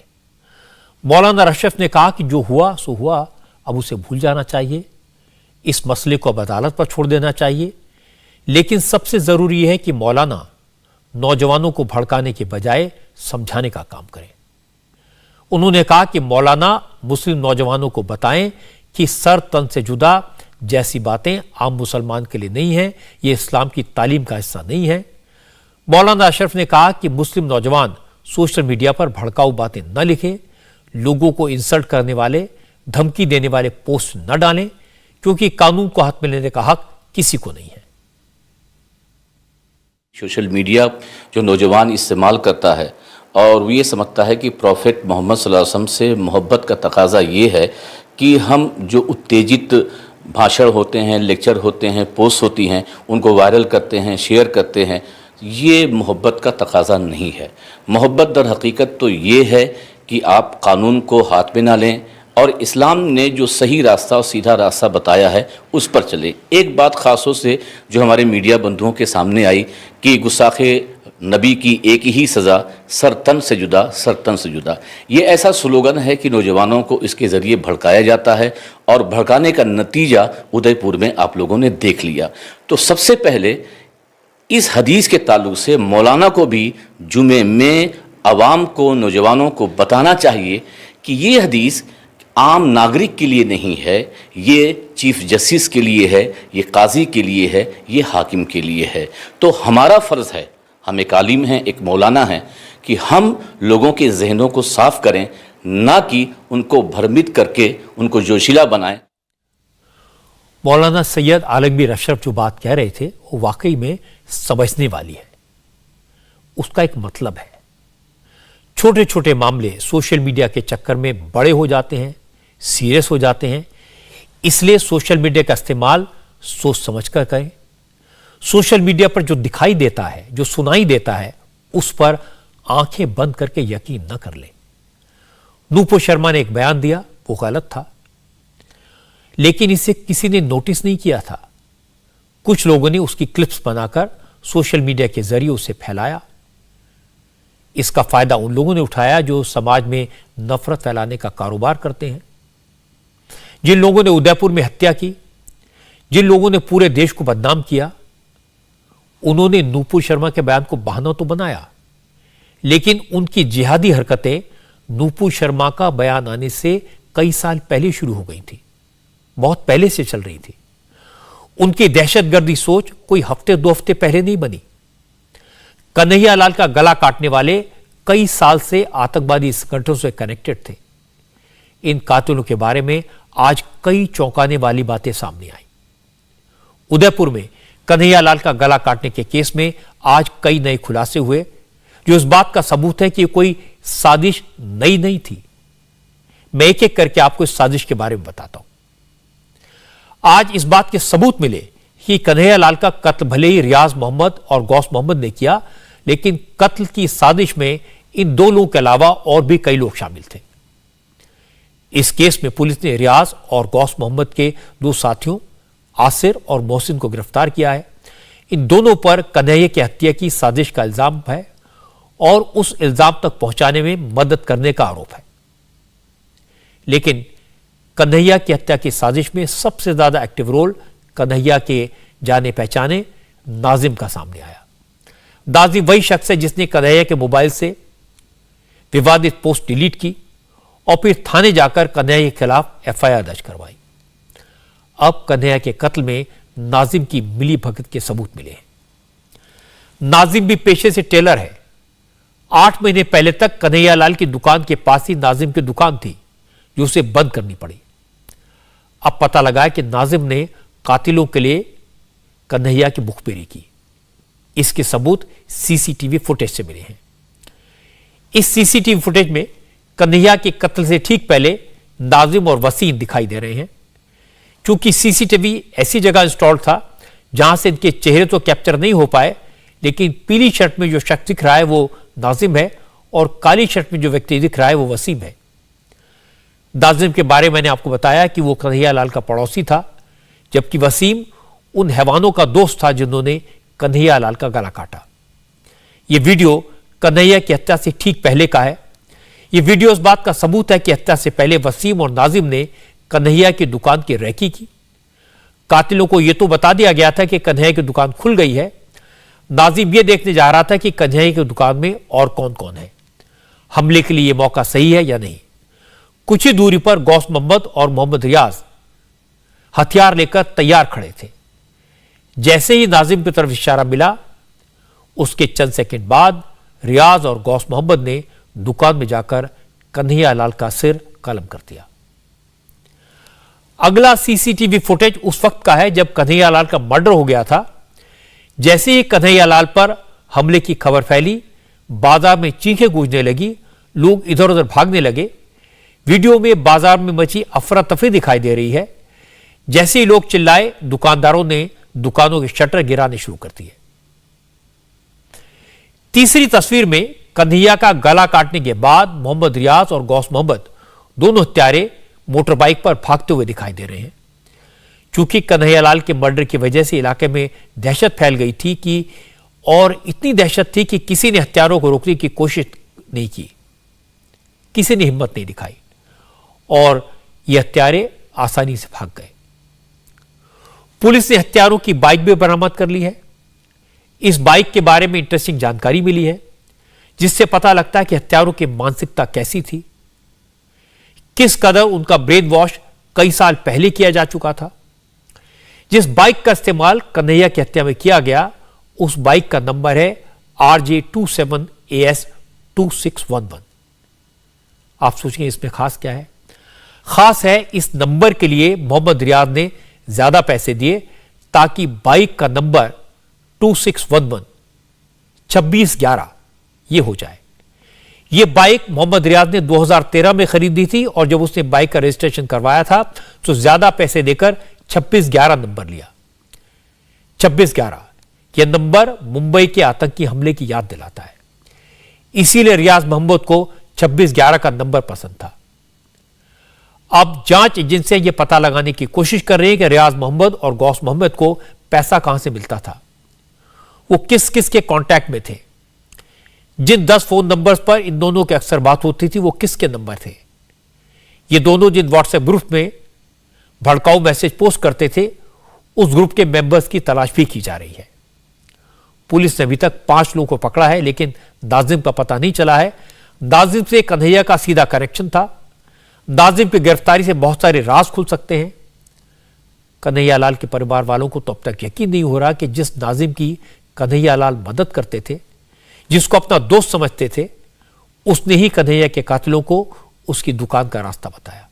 मौलाना अशरफ ने कहा कि जो हुआ सो हुआ, अब उसे भूल जाना चाहिए, इस मसले को अब अदालत पर छोड़ देना चाहिए। लेकिन सबसे जरूरी है कि मौलाना नौजवानों को भड़काने के बजाय समझाने का काम करें। उन्होंने कहा कि मौलाना मुस्लिम नौजवानों को बताएं कि सर तन से जुदा जैसी बातें आम मुसलमान के लिए नहीं है, ये इस्लाम की तालीम का हिस्सा नहीं है। मौलाना अशरफ ने कहा कि मुस्लिम नौजवान सोशल मीडिया पर भड़काऊ बातें न लिखें, लोगों को इंसल्ट करने वाले, धमकी देने वाले पोस्ट न डालें, क्योंकि कानून को हाथ में लेने का हक किसी को नहीं है। सोशल मीडिया जो नौजवान इस्तेमाल करता है और वो ये समझता है कि प्रॉफेट मोहम्मद सल्लल्लाहु अलैहि वसल्लम से मोहब्बत का तकाजा ये है कि हम जो उत्तेजित भाषण होते हैं, लेक्चर होते हैं, पोस्ट होती हैं, उनको वायरल करते हैं, शेयर करते हैं, ये मोहब्बत का तकाजा नहीं है। मोहब्बत दर हकीकत तो ये है कि आप कानून को हाथ में ना लें और इस्लाम ने जो सही रास्ता और सीधा रास्ता बताया है उस पर चलें। एक बात ख़ासों से जो हमारे मीडिया बंधुओं के सामने आई कि गुस्साखे नबी की एक ही सज़ा, सर तन से जुदा, सर तन से जुदा, ये ऐसा स्लोगन है कि नौजवानों को इसके ज़रिए भड़काया जाता है और भड़काने का नतीजा उदयपुर में आप लोगों ने देख लिया। तो सबसे पहले इस हदीस के ताल्लुक से मौलाना को भी जुमे में आवाम को, नौजवानों को बताना चाहिए कि ये हदीस आम नागरिक के लिए नहीं है, ये चीफ जस्टिस के लिए है, ये काजी के लिए है, ये हाकिम के लिए है। तो हमारा फ़र्ज़ है, हम एक आलिम हैं, एक मौलाना हैं, कि हम लोगों के जहनों को साफ करें, ना कि उनको भ्रमित करके उनको जोशीला बनाएं। मौलाना सैयद आलमगीर अशरफ जो बात कह रहे थे वो वाकई में समझने वाली है। उसका एक मतलब है। छोटे छोटे मामले सोशल मीडिया के चक्कर में बड़े हो जाते हैं, सीरियस हो जाते हैं। इसलिए सोशल मीडिया का इस्तेमाल सोच समझ कर करें। सोशल मीडिया पर जो दिखाई देता है, जो सुनाई देता है, उस पर आंखें बंद करके यकीन न कर ले। नूपुर शर्मा ने एक बयान दिया, वो गलत था, लेकिन इसे किसी ने नोटिस नहीं किया था। कुछ लोगों ने उसकी क्लिप्स बनाकर सोशल मीडिया के जरिए उसे फैलाया। इसका फायदा उन लोगों ने उठाया जो समाज में नफरत फैलाने का कारोबार करते हैं। जिन लोगों ने उदयपुर में हत्या की, जिन लोगों ने पूरे देश को बदनाम किया, उन्होंने नूपुर शर्मा के बयान को बहाना तो बनाया, लेकिन उनकी जिहादी हरकतें नूपुर शर्मा का बयान आने से कई साल पहले शुरू हो गई थी, बहुत पहले से चल रही थी। उनकी दहशतगर्दी सोच कोई हफ्ते 2 हफ्ते पहले नहीं बनी। कन्हैया लाल का गला काटने वाले कई साल से आतंकवादी संगठनों से कनेक्टेड थे। इन कातिलों के बारे में आज कई चौंकाने वाली बातें सामने आई। उदयपुर में कन्हैया लाल का गला काटने के केस में आज कई नए खुलासे हुए, जो इस बात का सबूत है कि कोई साजिश नई नहीं थी। मैं एक एक करके आपको इस साजिश के बारे में बताता हूं। आज इस बात के सबूत मिले कि कन्हैया लाल का कत्ल भले ही रियाज मोहम्मद और गौस मोहम्मद ने किया, लेकिन कत्ल की साजिश में इन 2 लोगों के अलावा और भी कई लोग शामिल थे। इस केस में पुलिस ने रियाज और गौस मोहम्मद के 2 साथियों आसिर और मोहसिन को गिरफ्तार किया है। इन दोनों पर कन्हैया की हत्या की साजिश का इल्जाम है और उस इल्जाम तक पहुंचाने में मदद करने का आरोप है। लेकिन कन्हैया की हत्या की साजिश में सबसे ज्यादा एक्टिव रोल कन्हैया के जाने पहचाने नाजिम का सामने आया। नाजिम वही शख्स है जिसने कन्हैया के मोबाइल से विवादित पोस्ट डिलीट की और फिर थाने जाकर कन्हैया के खिलाफ एफआईआर दर्ज करवाई। अब कन्हैया के कत्ल में नाजिम की मिली भगत के सबूत मिले हैं। नाजिम भी पेशे से टेलर है। 8 महीने पहले तक कन्हैया लाल की दुकान के पास ही नाजिम की दुकान थी, जो उसे बंद करनी पड़ी। अब पता लगा कि नाजिम ने कातिलों के लिए कन्हैया की मुखबिरी की। इसके सबूत सीसीटीवी फुटेज से मिले हैं। इस सीसीटीवी फुटेज में कन्हैया के कत्ल से ठीक पहले नाजिम और वसीम दिखाई दे रहे हैं। क्योंकि सीसीटीवी ऐसी जगह इंस्टॉल था जहां से इनके चेहरे तो कैप्चर नहीं हो पाए, लेकिन पीली शर्ट में जो शख्स दिख रहा है वो नाजिम है और काली शर्ट में जो व्यक्ति दिख रहा है वो वसीम है। नाजिम के बारे में मैंने आपको बताया कि वो कन्हैया लाल का पड़ोसी था, जबकि वसीम उन हैवानों का दोस्त था जिन्होंने कन्हैया लाल का गला काटा। यह वीडियो कन्हैया की हत्या से ठीक पहले का है। यह वीडियो इस बात का सबूत है कि हत्या से पहले वसीम और नाजिम ने कन्हैया की दुकान की रैकी की। कातिलों को यह तो बता दिया गया था कि कन्हैया की दुकान खुल गई है। नाजिम यह देखने जा रहा था कि कन्हैया की दुकान में और कौन कौन है, हमले के लिए यह मौका सही है या नहीं। कुछ ही दूरी पर गौस मोहम्मद और मोहम्मद रियाज हथियार लेकर तैयार खड़े थे। जैसे ही नाजिम की तरफ इशारा मिला, उसके चंद सेकंड बाद रियाज और गौस मोहम्मद ने दुकान में जाकर कन्हैया लाल का सिर कलम कर दिया। अगला सीसीटीवी फुटेज उस वक्त का है जब कन्हैया लाल का मर्डर हो गया था। जैसे ही कन्हैया लाल पर हमले की खबर फैली, बाजार में चीखें गूंजने लगी, लोग इधर उधर भागने लगे। वीडियो में बाजार में मची अफरा तफरी दिखाई दे रही है। जैसे ही लोग चिल्लाए, दुकानदारों ने दुकानों के शटर गिराने शुरू कर दिए। तीसरी तस्वीर में कन्हैया का गला काटने के बाद मोहम्मद रियाज और गौस मोहम्मद दोनों हत्यारे मोटर बाइक पर भागते हुए दिखाई दे रहे हैं। चूंकि कन्हैया लाल के मर्डर की वजह से इलाके में दहशत फैल गई थी कि और इतनी दहशत थी कि किसी ने हत्यारों को रोकने की कोशिश नहीं की, किसी ने हिम्मत नहीं दिखाई और ये हत्यारे आसानी से भाग गए। पुलिस ने हत्यारों की बाइक भी बरामद कर ली है। इस बाइक के बारे में इंटरेस्टिंग जानकारी मिली है, जिससे पता लगता है कि हत्यारों की मानसिकता कैसी थी, किस कदर उनका ब्रेन वॉश कई साल पहले किया जा चुका था। जिस बाइक का इस्तेमाल कन्हैया की हत्या में किया गया, उस बाइक का नंबर है RJ27AS 2611। आप सोचेंगे इसमें खास क्या है? खास है इस नंबर के लिए मोहम्मद रियाज ने ज्यादा पैसे दिए ताकि बाइक का नंबर 2611 2611 ये हो जाए। ये बाइक मोहम्मद रियाज ने 2013 में खरीदी थी और जब उसने बाइक का रजिस्ट्रेशन करवाया था तो ज्यादा पैसे देकर 2611 नंबर लिया। 2611 यह नंबर मुंबई के आतंकी हमले की याद दिलाता है, इसीलिए रियाज मोहम्मद को 2611 का नंबर पसंद था। अब जांच एजेंसियां यह पता लगाने की कोशिश कर रही हैं कि रियाज मोहम्मद और गौस मोहम्मद को पैसा कहां से मिलता था, वो किस किस के कांटेक्ट में थे, जिन 10 फोन नंबर्स पर इन दोनों की अक्सर बात होती थी वो किसके नंबर थे। ये दोनों जिन व्हाट्सएप ग्रुप में भड़काऊ मैसेज पोस्ट करते थे उस ग्रुप के मेंबर्स की तलाश भी की जा रही है। पुलिस ने अभी तक 5 लोगों को पकड़ा है, लेकिन नाजिम का पता नहीं चला है। नाजिम से कन्हैया का सीधा कनेक्शन था। नाजिम की गिरफ्तारी से बहुत सारे राज खुल सकते हैं। कन्हैया लाल के परिवार वालों को तो अब तक यकीन नहीं हो रहा कि जिस नाजिम की कन्हैया लाल मदद करते थे, जिसको अपना दोस्त समझते थे, उसने ही कन्हैया के कातिलों को उसकी दुकान का रास्ता बताया।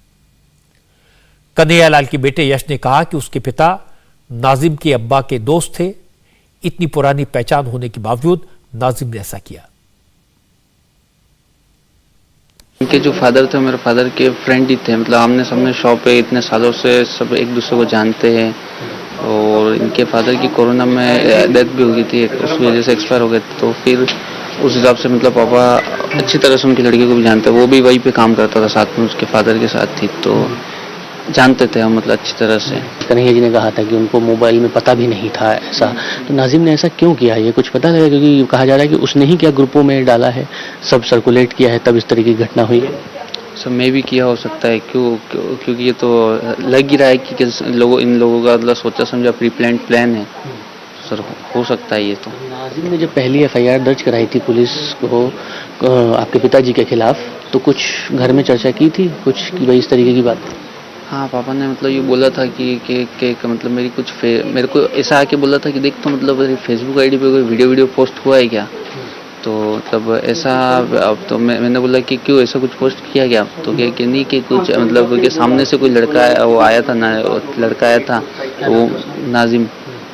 कन्हैया लाल के बेटे यश ने कहा कि उसके पिता नाजिम के अब्बा के दोस्त थे। इतनी पुरानी पहचान होने के बावजूद नाजिम ने ऐसा किया। उनके जो फादर थे मेरे फादर के फ्रेंड ही थे, मतलब आमने सामने शॉप पे इतने सालों से सब एक दूसरे को जानते हैं। और इनके फादर की कोरोना में डेथ भी हो गई थी, उस वजह से एक्सपायर हो गए। तो फिर उस हिसाब से मतलब पापा अच्छी तरह से उनकी लड़की को भी जानते, वो भी वहीं पे काम करता था साथ में, उसके फादर के साथ थी, तो जानते थे हम मतलब अच्छी तरह से। कन्हैया जी ने कहा था कि उनको मोबाइल में पता भी नहीं था ऐसा, तो नाजिम ने ऐसा क्यों किया, ये कुछ पता लगा? क्योंकि कहा जा रहा है कि उसने ही क्या ग्रुपों में डाला है, सब सर्कुलेट किया है, तब इस तरह की घटना हुई है। सर मैं भी किया हो सकता है, क्योंकि ये तो लग ही रहा है कि इन लोगों का मतलब सोचा समझा प्री प्लान है सर, हो सकता है ये तो। नाजिम ने जब पहली FIR दर्ज कराई थी पुलिस को आपके पिताजी के खिलाफ, तो कुछ घर में चर्चा की थी कुछ कि भाई इस तरीके की बात? हाँ, पापा ने मतलब ये बोला था कि मतलब मेरे को ऐसा आके बोला था कि देख तो मतलब फेसबुक आईडी पे कोई वीडियो पोस्ट हुआ है क्या, तो मतलब ऐसा। अब तो मैंने बोला कि क्यों ऐसा कुछ पोस्ट किया गया, तो कि नहीं कि कुछ मतलब कि सामने से कोई लड़का वो आया था ना, लड़का आया था वो नाजिम,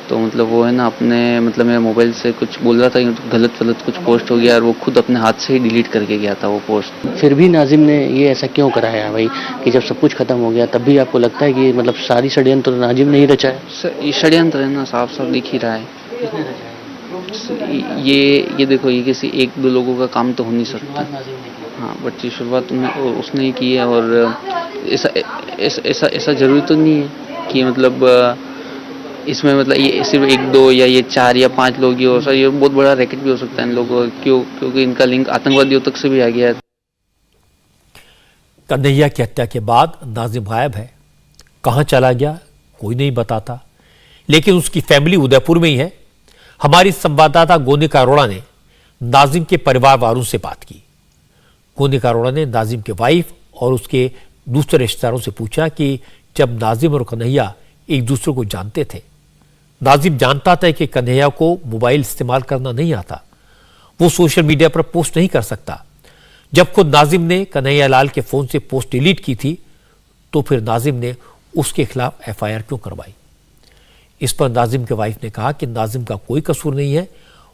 तो मतलब वो है ना अपने मतलब मेरे मोबाइल से कुछ बोल रहा था कि गलत कुछ पोस्ट हो गया और वो खुद अपने हाथ से ही डिलीट करके गया था वो पोस्ट। फिर भी नाजिम ने ये ऐसा क्यों कराया भाई कि जब सब कुछ खत्म हो गया तब भी आपको लगता है कि मतलब सारी षड्यंत्र नाजिम ने ही रचा है? ये षड्यंत्र है ना, साफ दिख ही रहा है। ये देखो, ये किसी 1-2 लोगों का काम तो हो नहीं सकता। हाँ, बट ये शुरुआत उसने ही की है। और ऐसा जरूरी तो नहीं है कि मतलब इसमें मतलब ये सिर्फ 1-2 या ये 4 या 5 लोग ही हो सकते, ये बहुत बड़ा रैकेट भी हो सकता है इन लोगों का, क्योंकि इनका लिंक आतंकवादियों तक से भी आ गया है। कन्हैया की हत्या के बाद नाजिम गायब है, कहां चला गया कोई नहीं बताता, लेकिन उसकी फैमिली उदयपुर में ही है। हमारी संवाददाता गोनिका अरोड़ा ने नाजिम के परिवार वालों से बात की। गोनिका अरोड़ा ने नाजिम के वाइफ और उसके दूसरे रिश्तेदारों से पूछा कि जब नाजिम और कन्हैया एक दूसरे को जानते थे, नाजिम जानता था कि कन्हैया को मोबाइल इस्तेमाल करना नहीं आता, वो सोशल मीडिया पर पोस्ट नहीं कर सकता। जब खुद नाजिम ने कन्हैया लाल के फोन से पोस्ट डिलीट की थी, तो फिर नाजिम ने उसके खिलाफ FIR क्यों करवाई? इस पर नाजिम के वाइफ ने कहा कि नाजिम का कोई कसूर नहीं है,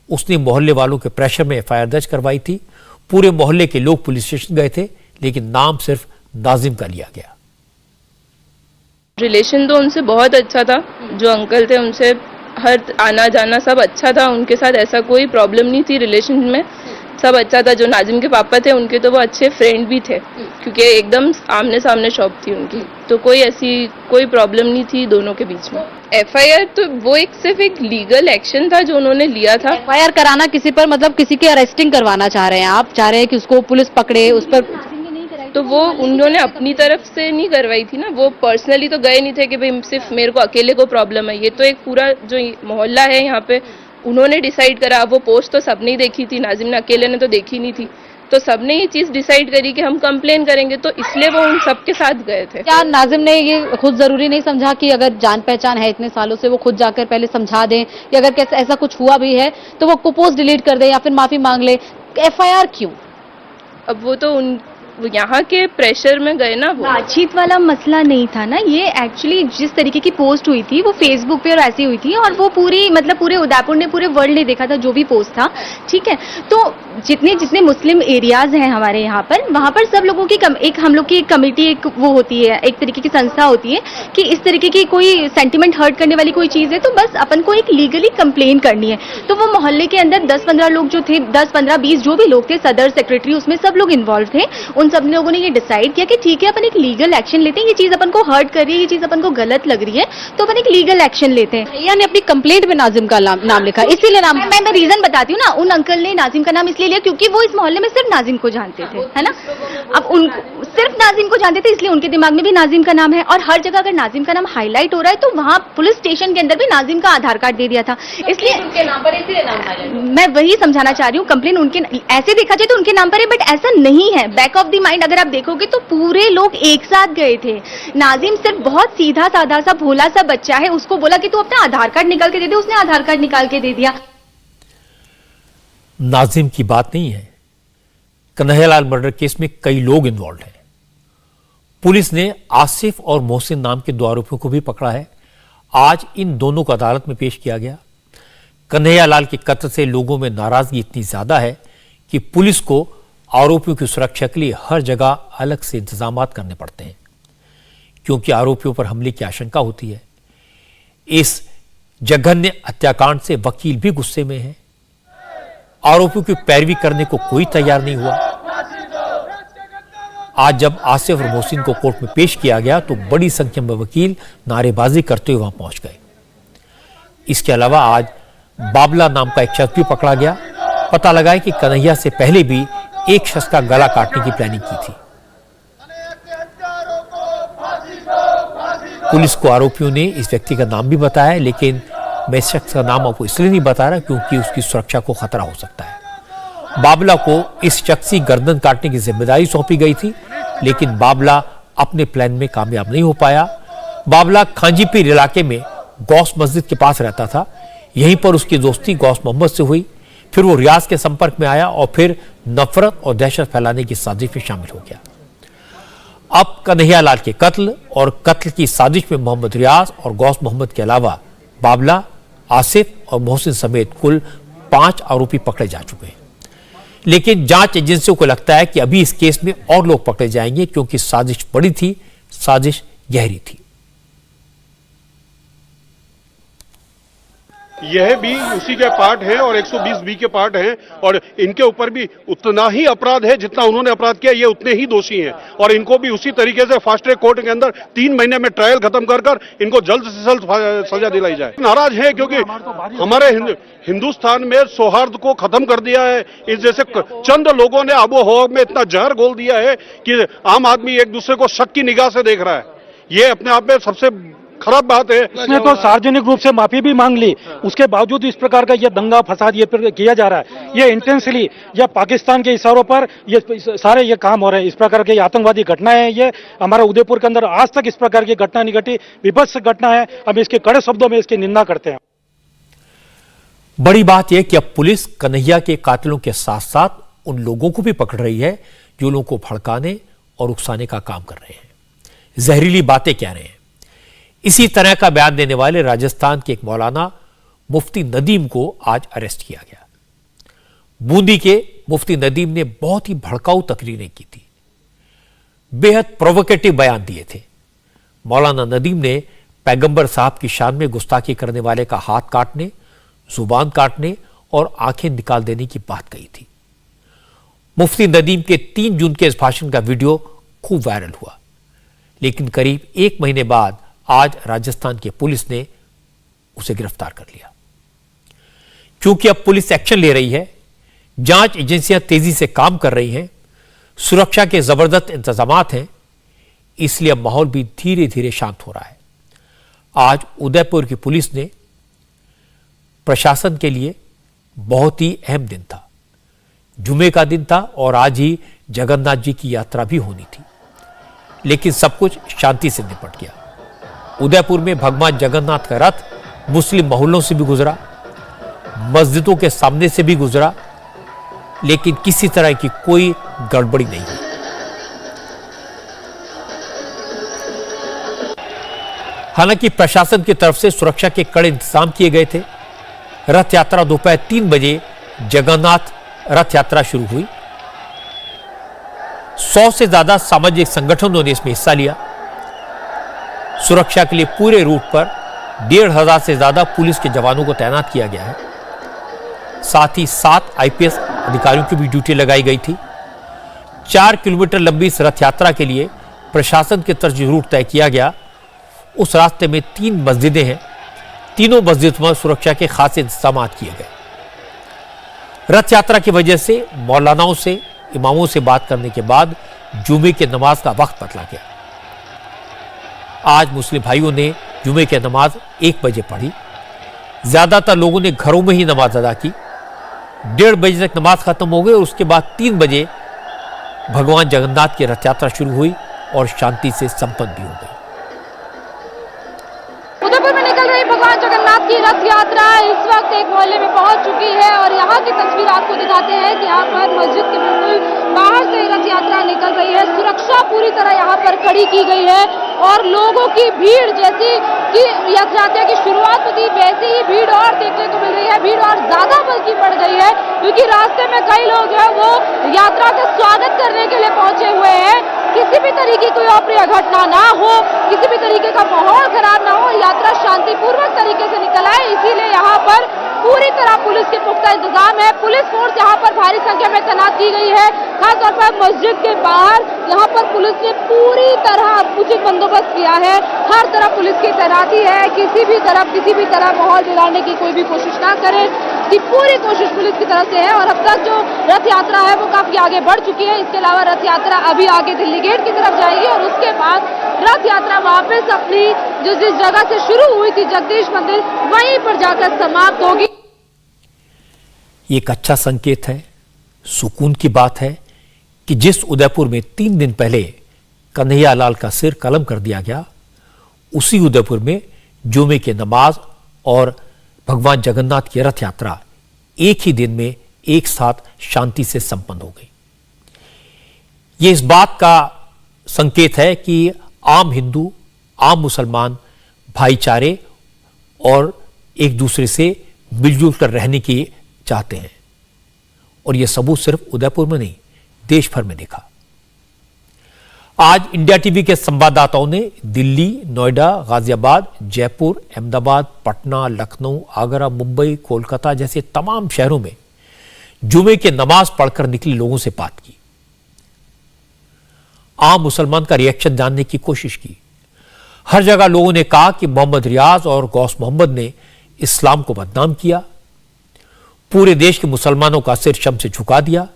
उसने मोहल्ले वालों के प्रेशर में FIR दर्ज करवाई थी। पूरे मोहल्ले के लोग पुलिस स्टेशन गए थे, लेकिन नाम सिर्फ नाजिम का लिया गया। रिलेशन तो उनसे बहुत अच्छा था, जो अंकल थे उनसे हर आना जाना सब अच्छा था, उनके साथ ऐसा कोई प्रॉब्लम नहीं थी, रिलेशन में सब अच्छा था। जो नाजिम के पापा थे उनके तो वो अच्छे फ्रेंड भी थे, क्योंकि एकदम आमने सामने शॉप थी उनकी, तो कोई प्रॉब्लम नहीं थी दोनों के बीच में। FIR तो वो सिर्फ एक लीगल एक्शन था जो उन्होंने लिया था। FIR कराना किसी पर मतलब किसी की अरेस्टिंग करवाना चाह रहे हैं आप, चाह रहे हैं कि उसको पुलिस पकड़े, उस पर तो वो उन्होंने अपनी तरफ से नहीं करवाई थी ना, वो पर्सनली तो गए नहीं थे कि भाई सिर्फ मेरे को अकेले को प्रॉब्लम है। ये तो एक पूरा जो मोहल्ला है यहाँ पे उन्होंने डिसाइड करा। वो पोस्ट तो सबने ही देखी थी, नाजिम ने अकेले ने तो देखी नहीं थी, तो सबने ये चीज डिसाइड करी कि हम कंप्लेन करेंगे, तो इसलिए वो उन सबके साथ गए थे। क्या नाजिम ने ये खुद जरूरी नहीं समझा कि अगर जान पहचान है इतने सालों से, वो खुद जाकर पहले समझा दें, या अगर ऐसा कुछ हुआ भी है तो वो पोस्ट डिलीट कर दे या फिर माफी मांग ले? FIR क्यों? अब वो तो उन यहाँ के प्रेशर में गए ना। वो बातचीत वाला मसला नहीं था ना, ये एक्चुअली जिस तरीके की पोस्ट हुई थी वो फेसबुक पे और ऐसी हुई थी, और वो पूरी मतलब पूरे उदयपुर ने, पूरे वर्ल्ड ने देखा था जो भी पोस्ट था, ठीक है। तो जितने जितने मुस्लिम एरियाज हैं हमारे यहाँ पर, वहाँ पर सब लोगों की एक हम लोग की एक कमेटी, एक वो होती है, एक तरीके की संस्था होती है कि इस तरीके की कोई सेंटिमेंट हर्ट करने वाली कोई चीज़ है तो बस अपन को एक लीगली कंप्लेन करनी है। तो वो मोहल्ले के अंदर 10-15 लोग जो थे, 10-15-20 जो भी लोग थे, सदर, सेक्रेटरी, उसमें सब लोग इन्वॉल्व थे। उन सब लोगों ने ये डिसाइड किया कि ठीक है अपन एक लीगल एक्शन लेते हैं, ये चीज़ अपन को हर्ट कर रही है, ये चीज़ अपन को गलत लग रही है, तो अपन एक लीगल एक्शन लेते हैं। भैया ने अपनी कंप्लेंट में नाजिम का नाम लिखा, इसीलिए नाम मैं रीजन बताती हूँ ना। उन अंकल ने नाजिम का नाम इसलिए लिया क्योंकि वो इस मोहल्ले में सिर्फ नाजिम को जानते थे, है ना। अब उन सिर्फ नाजिम को जानते थे, इसलिए उनके दिमाग में भी नाजिम का नाम है, और हर जगह अगर नाजिम का नाम हाईलाइट हो रहा है तो वहाँ पुलिस स्टेशन के अंदर भी नाजिम का आधार कार्ड दे दिया था, इसलिए उनके नाम पर, इसीलिए नाम हाईलाइट। मैं वही समझाना चाह रही हूँ। कंप्लेन उनके ऐसे देखा जाए तो उनके नाम पर है, बट ऐसा नहीं है। बैक ऑफ द माइंड अगर आप देखोगे तो पूरे लोग एक साथ गए थे। नाजिम सिर्फ बहुत सीधा साधा सा भोला सा बच्चा है, उसको बोला कि तू अपना आधार कार्ड निकाल के दे दे, उसने आधार कार्ड निकाल के दे दिया। नाजिम की बात नहीं है, कन्हैयालाल मर्डर केस में कई लोग इन्वॉल्व हैं। पुलिस ने आसिफ और मोहसिन नाम के 2 आरोपियों को भी पकड़ा है। आज इन दोनों को अदालत में पेश किया गया। कन्हैयालाल के कत्ल से लोगों में नाराजगी इतनी ज्यादा है कि पुलिस को आरोपियों की सुरक्षा के लिए हर जगह अलग से इंतजाम करने पड़ते हैं, क्योंकि आरोपियों पर हमले की आशंका होती है। इस जघन्य हत्याकांड से वकील भी गुस्से में है। आरोपियों की पैरवी करने को कोई तैयार नहीं हुआ। आज जब आसिफ और मोहसिन को कोर्ट में पेश किया गया तो बड़ी संख्या में वकील नारेबाजी करते हुए वहां पहुंच गए। इसके अलावा आज बाबला नाम का एक शख्स भी पकड़ा गया। पता लगा है कि कन्हैया से पहले भी एक शख्स का गला काटने की प्लानिंग की थी। पुलिस को आरोपियों ने इस व्यक्ति का नाम भी बताया है, लेकिन मैं इस शख्स का नाम आपको इसलिए नहीं बता रहा क्योंकि उसकी सुरक्षा को खतरा हो सकता है। बाबला को इस शख्स की गर्दन काटने की जिम्मेदारी सौंपी गई थी, लेकिन बाबला अपने प्लान में कामयाब नहीं हो पाया। बाबला खांजीपीर इलाके में गौस मस्जिद के पास रहता था। यहीं पर उसकी दोस्ती गौस मोहम्मद से हुई। फिर वो रियाज के संपर्क में आया और फिर नफरत और दहशत फैलाने की साजिश में शामिल हो गया। अब कन्हैयालाल के कत्ल और कत्ल की साजिश में मोहम्मद रियाज और गौस मोहम्मद के अलावा बाबला, आसिफ और मोहसिन समेत कुल 5 आरोपी पकड़े जा चुके हैं। लेकिन जांच एजेंसियों को लगता है कि अभी इस केस में और लोग पकड़े जाएंगे, क्योंकि साजिश बड़ी थी, साजिश गहरी थी। यह भी उसी के पार्ट है और 120B के पार्ट हैं, और इनके ऊपर भी उतना ही अपराध है जितना उन्होंने अपराध किया, ये उतने ही दोषी हैं, और इनको भी उसी तरीके से फास्ट ट्रैक कोर्ट के अंदर 3 महीने में ट्रायल खत्म कर इनको जल्द से जल्द सजा दिलाई जाए। नाराज है क्योंकि हमारे हिंदुस्तान में सौहार्द को खत्म कर दिया है। इस जैसे चंद लोगों ने आबो हवा में इतना जहर घोल दिया है कि आम आदमी एक दूसरे को शक की निगाह से देख रहा है। ये अपने आप में सबसे खराब बात है। इसने तो सार्वजनिक रूप से माफी भी मांग ली, उसके बावजूद इस प्रकार का ये दंगा फसाद ये किया जा रहा है। ये इंटेंसली या पाकिस्तान के इशारों पर ये सारे ये काम हो रहे हैं। इस प्रकार के आतंकवादी घटनाएं हैं। ये हमारा उदयपुर के अंदर आज तक इस प्रकार की घटना नहीं घटी, विभत्स घटना है। हम इसके कड़े शब्दों में इसकी निंदा करते हैं। बड़ी बात यह कि अब पुलिस कन्हैया के कातिलों के साथ साथ उन लोगों को भी पकड़ रही है जो लोगों को भड़काने और उकसाने का काम कर रहे हैं, जहरीली बातें कह रहे हैं। इसी तरह का बयान देने वाले राजस्थान के एक मौलाना मुफ्ती नदीम को आज अरेस्ट किया गया। बूंदी के मुफ्ती नदीम ने बहुत ही भड़काऊ तकरीरें की थी, बेहद प्रोवोकेटिव बयान दिए थे। मौलाना नदीम ने पैगंबर साहब की शान में गुस्ताखी करने वाले का हाथ काटने, जुबान काटने और आंखें निकाल देने की बात कही थी। मुफ्ती नदीम के 3 जून के इस भाषण का वीडियो खूब वायरल हुआ, लेकिन करीब 1 महीने बाद आज राजस्थान की पुलिस ने उसे गिरफ्तार कर लिया। क्योंकि अब पुलिस एक्शन ले रही है, जांच एजेंसियां तेजी से काम कर रही हैं, सुरक्षा के जबरदस्त इंतजामात हैं, इसलिए अब माहौल भी धीरे धीरे शांत हो रहा है। आज उदयपुर की पुलिस ने प्रशासन के लिए बहुत ही अहम दिन था। जुमे का दिन था और आज ही जगन्नाथ जी की यात्रा भी होनी थी, लेकिन सब कुछ शांति से निपट गया। उदयपुर में भगवान जगन्नाथ का रथ मुस्लिम मोहल्लों से भी गुजरा, मस्जिदों के सामने से भी गुजरा लेकिन किसी तरह की कोई गड़बड़ी नहीं हुई। हालांकि प्रशासन की तरफ से सुरक्षा के कड़े इंतजाम किए गए थे। रथ यात्रा दोपहर 3 बजे जगन्नाथ रथ यात्रा शुरू हुई। 100 से ज्यादा सामाजिक संगठनों ने इसमें हिस्सा लिया। सुरक्षा के लिए पूरे रूट पर 1,500 से ज्यादा पुलिस के जवानों को तैनात किया गया है। साथ ही 7 IPS अधिकारियों की भी ड्यूटी लगाई गई थी। 4 किलोमीटर लंबी इस रथ यात्रा के लिए प्रशासन की तरफ जो रूट तय किया गया, उस रास्ते में 3 मस्जिदें हैं। तीनों मस्जिदों में सुरक्षा के खास इंतजाम किए गए। रथ यात्रा की वजह से मौलानाओं से, इमामों से बात करने के बाद जुमे की नमाज का वक्त बदला गया। आज मुस्लिम भाइयों ने जुमे की नमाज 1 बजे पढ़ी। ज्यादातर लोगों ने घरों में ही नमाज अदा की। 1:30 बजे तक नमाज खत्म हो गई और उसके बाद 3 बजे भगवान जगन्नाथ की रथ यात्रा शुरू हुई और शांति से संपन्न भी हो गई। उदयपुर में निकल रही भगवान जगन्नाथ की रथ यात्रा इस वक्त एक मोहल्ले में पहुंच चुकी है और यहाँ की तस्वीर आपको दिखाते हैं कि यहाँ पर मस्जिद के बिल्कुल बाहर से रथ यात्रा निकल रही है। सुरक्षा पूरी तरह यहाँ पर खड़ी की गई है और लोगों की भीड़ जैसी कि रथ यात्रा की शुरुआत में थी वैसी ही भीड़ और देखने को मिल रही है। भीड़ और ज्यादा बल्कि बढ़ गई है क्योंकि रास्ते में कई लोग जो है वो यात्रा का स्वागत करने के लिए पहुंचे हुए हैं। किसी भी तरीके की कोई अप्रिय घटना ना हो, किसी भी तरीके का माहौल खराब ना हो, यात्रा शांतिपूर्वक तरीके से निकल आए, इसीलिए यहाँ पर पूरी तरह पुलिस के पुख्ता इंतजाम है। पुलिस फोर्स यहाँ पर भारी संख्या में तैनात की गई है। खासतौर पर मस्जिद के बाहर यहाँ पर पुलिस ने पूरी तरह उचित बंदोबस्त किया है। हर तरफ पुलिस की तैनाती है। किसी भी तरह माहौल बिगाड़ने की कोई भी कोशिश ना करे, कि पूरी कोशिश पुलिस की तरफ से है। और अब तक जो रथ यात्रा है वो काफी आगे बढ़ चुकी है। इसके अलावा रथ यात्रा अभी आगे दिल्ली गेट की तरफ जाएगी और उसके बाद रथ यात्रा वापस अपनी जिस जगह से शुरू हुई थी जगदीश मंदिर, वहीं पर जाकर समाप्त होगी। ये एक अच्छा संकेत है, सुकून की बात है कि जिस उदयपुर में 3 दिन पहले कन्हैया लाल का सिर कलम कर दिया गया, उसी उदयपुर में जुमे की नमाज और भगवान जगन्नाथ की रथ यात्रा एक ही दिन में एक साथ शांति से संपन्न हो गई। यह इस बात का संकेत है कि आम हिंदू, आम मुसलमान भाईचारे और एक दूसरे से मिलजुल कर रहने की चाहते हैं। और यह सबूत सिर्फ उदयपुर में नहीं, देश भर में दिखा। आज इंडिया टीवी के संवाददाताओं ने दिल्ली, नोएडा, गाजियाबाद, जयपुर, अहमदाबाद, पटना, लखनऊ, आगरा, मुंबई, कोलकाता जैसे तमाम शहरों में जुमे की नमाज पढ़कर निकले लोगों से बात की। आम मुसलमान का रिएक्शन जानने की कोशिश की। हर जगह लोगों ने कहा कि मोहम्मद रियाज और गौस मोहम्मद ने इस्लाम को बदनाम किया, पूरे देश के मुसलमानों का सिर शम से झुका दिया।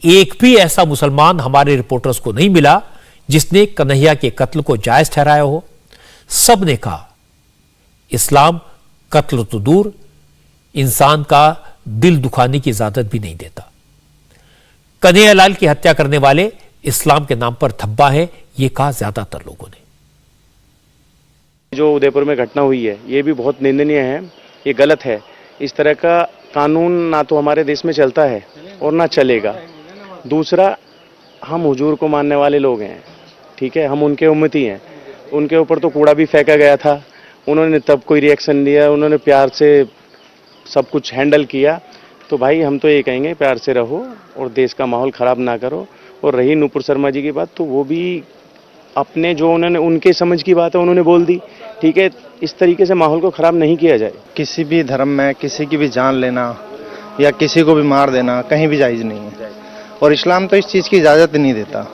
एक भी ऐसा मुसलमान हमारे रिपोर्टर्स को नहीं मिला जिसने कन्हैया के कत्ल को जायज ठहराया हो। सब ने कहा इस्लाम कत्ल तो दूर, इंसान का दिल दुखाने की इजाजत भी नहीं देता। कन्हैया लाल की हत्या करने वाले इस्लाम के नाम पर धब्बा है, यह कहा ज्यादातर लोगों ने। जो उदयपुर में घटना हुई है ये भी बहुत निंदनीय है, ये गलत है। इस तरह का कानून ना तो हमारे देश में चलता है और ना चलेगा। दूसरा, हम हुजूर को मानने वाले लोग हैं, ठीक है, हम उनके उम्मती हैं। उनके ऊपर तो कूड़ा भी फेंका गया था, उन्होंने तब कोई रिएक्शन दिया, उन्होंने प्यार से सब कुछ हैंडल किया। तो भाई हम तो ये कहेंगे प्यार से रहो और देश का माहौल ख़राब ना करो। और रही नूपुर शर्मा जी की बात, तो वो भी अपने जो उन्होंने उनके समझ की बात है उन्होंने बोल दी, ठीक है। इस तरीके से माहौल को ख़राब नहीं किया जाए। किसी भी धर्म में किसी की भी जान लेना या किसी को भी मार देना कहीं भी जायज़ नहीं है और इस्लाम तो इस चीज़ की इजाज़त नहीं देता,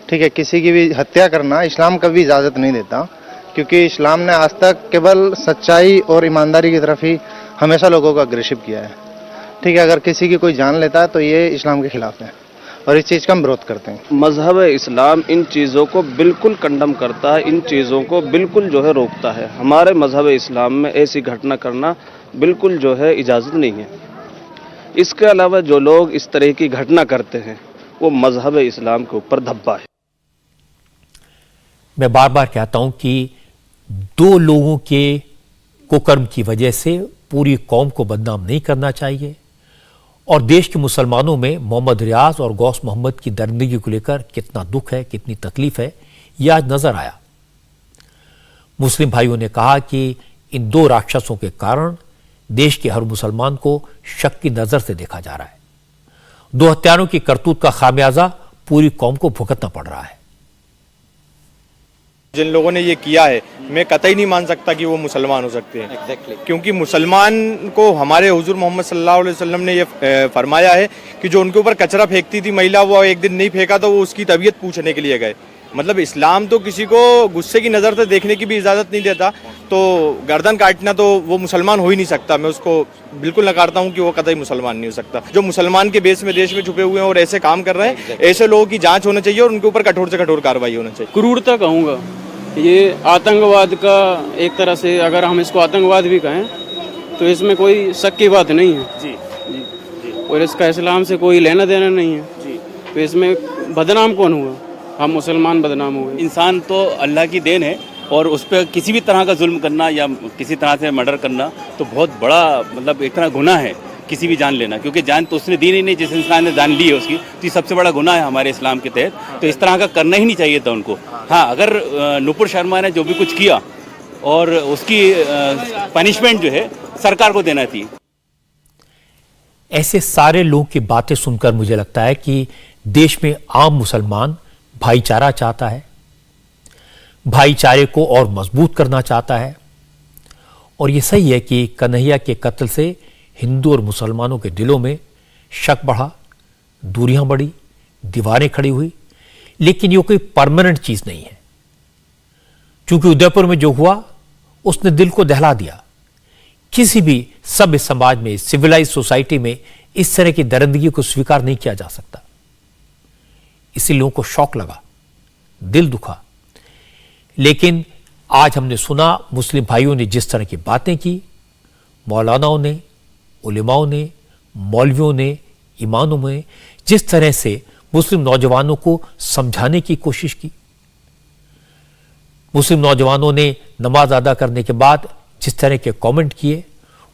ठीक है। किसी की भी हत्या करना इस्लाम कभी इजाज़त नहीं देता, क्योंकि इस्लाम ने आज तक केवल सच्चाई और ईमानदारी की तरफ ही हमेशा लोगों को अग्रेसिव किया है, ठीक है। अगर किसी की कोई जान लेता है तो ये इस्लाम के खिलाफ है और इस चीज़ का हम विरोध करते हैं। मजहब इस्लाम इन चीज़ों को बिल्कुल कंडम करता है, इन चीज़ों को बिल्कुल जो है रोकता है। हमारे मजहब इस्लाम में ऐसी घटना करना बिल्कुल जो है इजाज़त नहीं है। इसके अलावा जो लोग इस तरह की घटना करते हैं वो मजहब इस्लाम के ऊपर धब्बा है। मैं बार बार कहता हूं कि 2 लोगों के कुकर्म की वजह से पूरी कौम को बदनाम नहीं करना चाहिए और देश के मुसलमानों में मोहम्मद रियाज और गौस मोहम्मद की दरिंदगी को लेकर कितना दुख है, कितनी तकलीफ है, यह आज नजर आया। मुस्लिम भाइयों ने कहा कि इन दो राक्षसों के कारण देश के हर मुसलमान को शक की नजर से देखा जा रहा है। दो हत्यारों की करतूत का खामियाजा पूरी कौम को भुगतना पड़ रहा है। जिन लोगों ने ये किया है, मैं कतई नहीं मान सकता कि वो मुसलमान हो सकते हैं। क्योंकि मुसलमान को हमारे हुजूर मोहम्मद सल्लल्लाहु अलैहि वसल्लम ने ये फरमाया है कि जो उनके ऊपर कचरा फेंकती थी महिला, वो एक दिन नहीं फेंका तो वो उसकी तबीयत पूछने के लिए गए। मतलब इस्लाम तो किसी को गुस्से की नज़र से देखने की भी इजाज़त नहीं देता, तो गर्दन काटना तो वो मुसलमान हो ही नहीं सकता। मैं उसको बिल्कुल नकारता हूँ कि वो कतई मुसलमान नहीं हो सकता। जो मुसलमान के बेस में देश में छुपे हुए हैं और ऐसे काम कर रहे हैं, ऐसे लोगों की जांच होनी चाहिए और उनके ऊपर कठोर से कठोर कार्रवाई होनी चाहिए। क्रूरता कहूँगा, ये आतंकवाद का एक तरह से, अगर हम इसको आतंकवाद भी कहें तो इसमें कोई शक की बात नहीं है जी, और इसका इस्लाम से कोई लेना देना नहीं है जी। तो इसमें बदनाम कौन हुआ? हम मुसलमान बदनाम हुए। इंसान तो अल्लाह की देन है, और उस पर किसी भी तरह का जुल्म करना या किसी तरह से मर्डर करना तो बहुत बड़ा, मतलब एक तरह गुनाह है किसी भी जान लेना, क्योंकि जान तो उसने दी नहीं, जिस इंसान ने जान ली है उसकी, तो ये सबसे बड़ा गुनाह है हमारे इस्लाम के तहत। तो इस तरह का करना ही नहीं चाहिए था उनको। हाँ, अगर नुपुर शर्मा ने जो भी कुछ किया और उसकी पनिशमेंट जो है सरकार को देना थी। ऐसे सारे लोगों की बातें सुनकर मुझे लगता है कि देश में आम मुसलमान भाईचारा चाहता है, भाईचारे को और मजबूत करना चाहता है। और ये सही है कि कन्हैया के कत्ल से हिंदू और मुसलमानों के दिलों में शक बढ़ा, दूरियां बढ़ी, दीवारें खड़ी हुई, लेकिन ये कोई परमानेंट चीज नहीं है। क्योंकि उदयपुर में जो हुआ उसने दिल को दहला दिया। किसी भी सभ्य समाज में, सिविलाइज सोसाइटी में इस तरह की दरिंदगी को स्वीकार नहीं किया जा सकता। इसी लोगों को शौक लगा, दिल दुखा। लेकिन आज हमने सुना मुस्लिम भाइयों ने जिस तरह की बातें की, मौलानाओं ने, उलेमाओं ने, मौलवियों ने, इमामों ने जिस तरह से मुस्लिम नौजवानों को समझाने की कोशिश की, मुस्लिम नौजवानों ने नमाज अदा करने के बाद जिस तरह के कमेंट किए,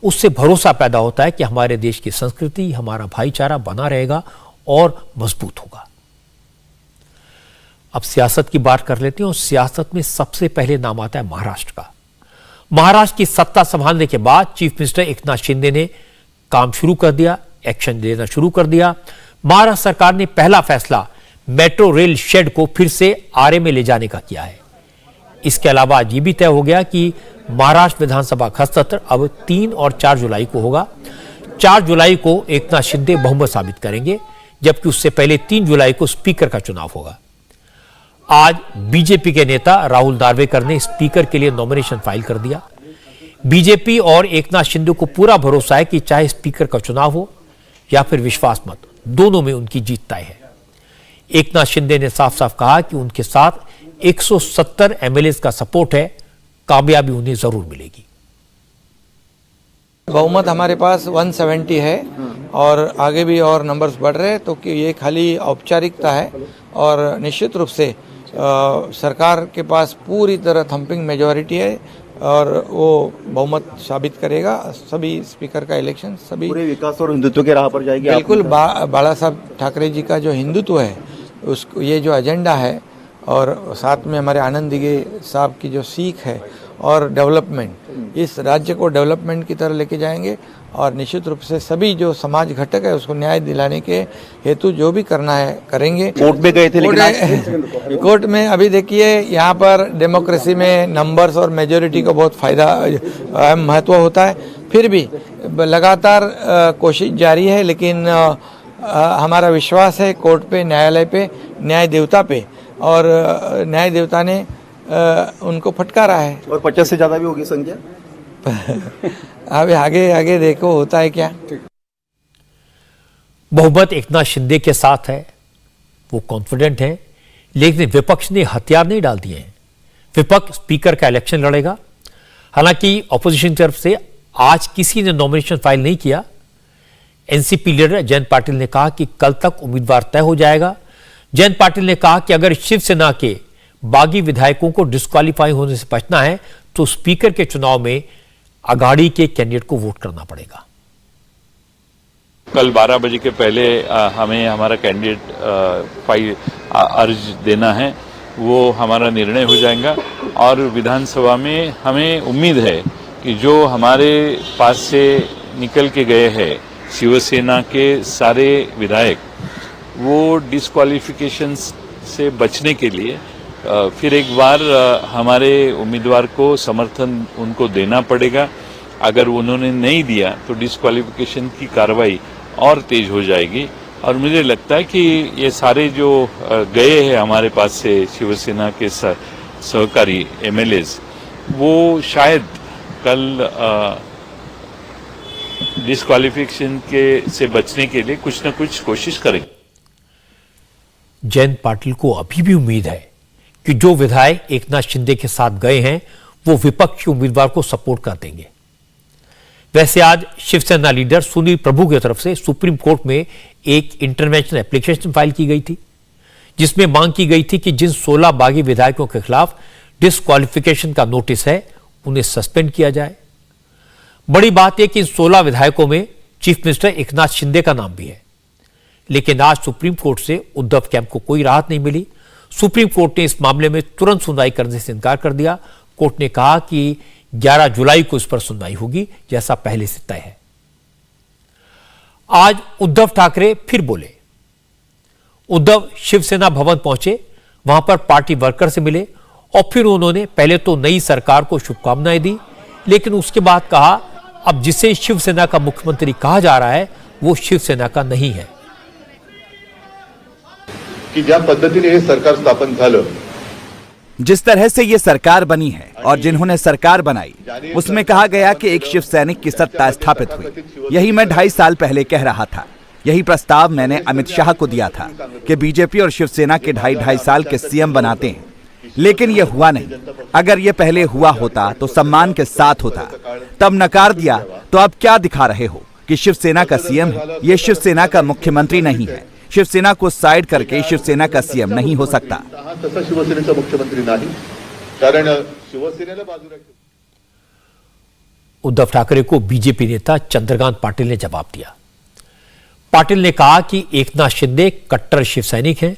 उससे भरोसा पैदा होता है कि हमारे देश की संस्कृति, हमारा भाईचारा बना रहेगा और मजबूत होगा। अब सियासत की बात कर लेते हैं, और सियासत में सबसे पहले नाम आता है महाराष्ट्र का। महाराष्ट्र की सत्ता संभालने के बाद चीफ मिनिस्टर एकनाथ शिंदे ने काम शुरू कर दिया, एक्शन लेना शुरू कर दिया। महाराष्ट्र सरकार ने पहला फैसला मेट्रो रेल शेड को फिर से आरे में ले जाने का किया है। इसके अलावा आज ये भी तय हो गया कि महाराष्ट्र विधानसभा का सत्र अब 3 और 4 जुलाई को होगा। 4 जुलाई को एकनाथ शिंदे बहुमत साबित करेंगे, जबकि उससे पहले 3 जुलाई को स्पीकर का चुनाव होगा। आज बीजेपी के नेता राहुल नार्वेकर ने स्पीकर के लिए नॉमिनेशन फाइल कर दिया। बीजेपी और एकनाथ शिंदे को पूरा भरोसा है कि चाहे स्पीकर का चुनाव हो या फिर विश्वास मत, दोनों में उनकी जीत तय है। एकनाथ शिंदे ने साफ साफ कहा कि उनके साथ 170 एमएलए का सपोर्ट है, कामयाबी उन्हें जरूर मिलेगी। बहुमत हमारे पास 170 है और आगे भी और नंबर्स बढ़ रहे हैं, तो कि ये खाली औपचारिकता है और निश्चित रूप से सरकार के पास पूरी तरह थंपिंग मेजॉरिटी है और वो बहुमत साबित करेगा। सभी स्पीकर का इलेक्शन सभी पूरे विकास और हिंदुत्व के राह पर जाएगी। बिल्कुल बाला साहब ठाकरे जी का जो हिंदुत्व है, उसको ये जो एजेंडा है, और साथ में हमारे आनंद दिघे साहब की जो सीख है और डेवलपमेंट, इस राज्य को डेवलपमेंट की तरह लेके जाएंगे। और निश्चित रूप से सभी जो समाज घटक है उसको न्याय दिलाने के हेतु जो भी करना है करेंगे। कोर्ट में गए थे, लेकिन कोर्ट में अभी देखिए, यहाँ पर डेमोक्रेसी में नंबर्स और मेजोरिटी का बहुत फायदा अहम महत्व होता है। फिर भी लगातार कोशिश जारी है, लेकिन हमारा विश्वास है कोर्ट पे, न्यायालय पे, न्याय देवता पे, और न्याय देवता ने उनको फटकारा है। और 50 से ज्यादा भी होगी संख्या। अभी आगे आगे देखो होता है क्या। बहुमत एकनाथ शिंदे के साथ है, वो कॉन्फिडेंट है, लेकिन विपक्ष ने हथियार नहीं डाल दिए हैं। विपक्ष स्पीकर का इलेक्शन लड़ेगा। हालांकि ऑपोजिशन की तरफ से आज किसी ने नॉमिनेशन फाइल नहीं किया। एनसीपी लीडर जयंत पाटिल ने कहा कि कल तक उम्मीदवार तय हो जाएगा। जयंत पाटिल ने कहा कि अगर शिवसेना के बागी विधायकों को डिस्क्वालीफाई होने से बचना है तो स्पीकर के चुनाव में अघाड़ी के कैंडिडेट को वोट करना पड़ेगा। कल 12 बजे के पहले हमें हमारा कैंडिडेट फाइल अर्ज देना है, वो हमारा निर्णय हो जाएगा। और विधानसभा में हमें उम्मीद है कि जो हमारे पास से निकल के गए हैं शिवसेना के सारे विधायक, वो डिस्क्वालिफिकेशन से बचने के लिए फिर एक बार हमारे उम्मीदवार को समर्थन उनको देना पड़ेगा। अगर उन्होंने नहीं दिया तो डिस्क्वालिफिकेशन की कार्रवाई और तेज हो जाएगी। और मुझे लगता है कि ये सारे जो गए हैं हमारे पास से शिवसेना के सहकारी एमएलएज, वो शायद कल डिस्क्वालिफिकेशन के से बचने के लिए कुछ न कुछ कोशिश करेंगे। जयंत पाटिल को अभी भी उम्मीद है कि जो विधायक एकनाथ शिंदे के साथ गए हैं वो विपक्षी उम्मीदवार को सपोर्ट कर देंगे। वैसे आज शिवसेना लीडर सुनील प्रभु की तरफ से सुप्रीम कोर्ट में एक इंटरवेंशन एप्लीकेशन फाइल की गई थी, जिसमें मांग की गई थी कि जिन 16 बागी विधायकों के खिलाफ डिस्क्वालिफिकेशन का नोटिस है उन्हें सस्पेंड किया जाए। बड़ी बात यह कि इन 16 विधायकों में चीफ मिनिस्टर एकनाथ शिंदे का नाम भी है। लेकिन आज सुप्रीम कोर्ट से उद्धव कैंप को कोई राहत नहीं मिली। सुप्रीम कोर्ट ने इस मामले में तुरंत सुनवाई करने से इनकार कर दिया। कोर्ट ने कहा कि 11 जुलाई को इस पर सुनवाई होगी, जैसा पहले से तय है। आज उद्धव ठाकरे फिर बोले। उद्धव शिवसेना भवन पहुंचे, वहां पर पार्टी वर्कर से मिले और फिर उन्होंने पहले तो नई सरकार को शुभकामनाएं दी, लेकिन उसके बाद कहा अब जिसे शिवसेना का मुख्यमंत्री कहा जा रहा है वो शिवसेना का नहीं है। की ज्या पद्धतीने हे सरकार स्थापन झालं, जिस तरह से ये सरकार बनी है और जिन्होंने सरकार बनाई उसमें कहा गया कि एक शिव सैनिक की सत्ता स्थापित हुई। यही मैं 2.5 साल पहले कह रहा था। यही प्रस्ताव मैंने अमित शाह को दिया था कि बीजेपी और शिवसेना के 2.5 साल के सीएम बनाते हैं, लेकिन ये हुआ नहीं। अगर ये पहले हुआ होता तो सम्मान के साथ होता, तब नकार दिया। तो अब क्या दिखा रहे हो कि शिवसेना का सीएम है? ये शिवसेना का मुख्यमंत्री नहीं है। शिवसेना को साइड करके शिवसेना का सीएम नहीं हो सकता। तसा शिवसेनेचा मुख्यमंत्री नाही, कारण शिवसेनेला बाजूला। उद्धव ठाकरे को बीजेपी नेता चंद्रकांत पाटिल ने जवाब दिया। पाटिल ने कहा कि एकनाथ शिंदे कट्टर शिव सैनिक हैं,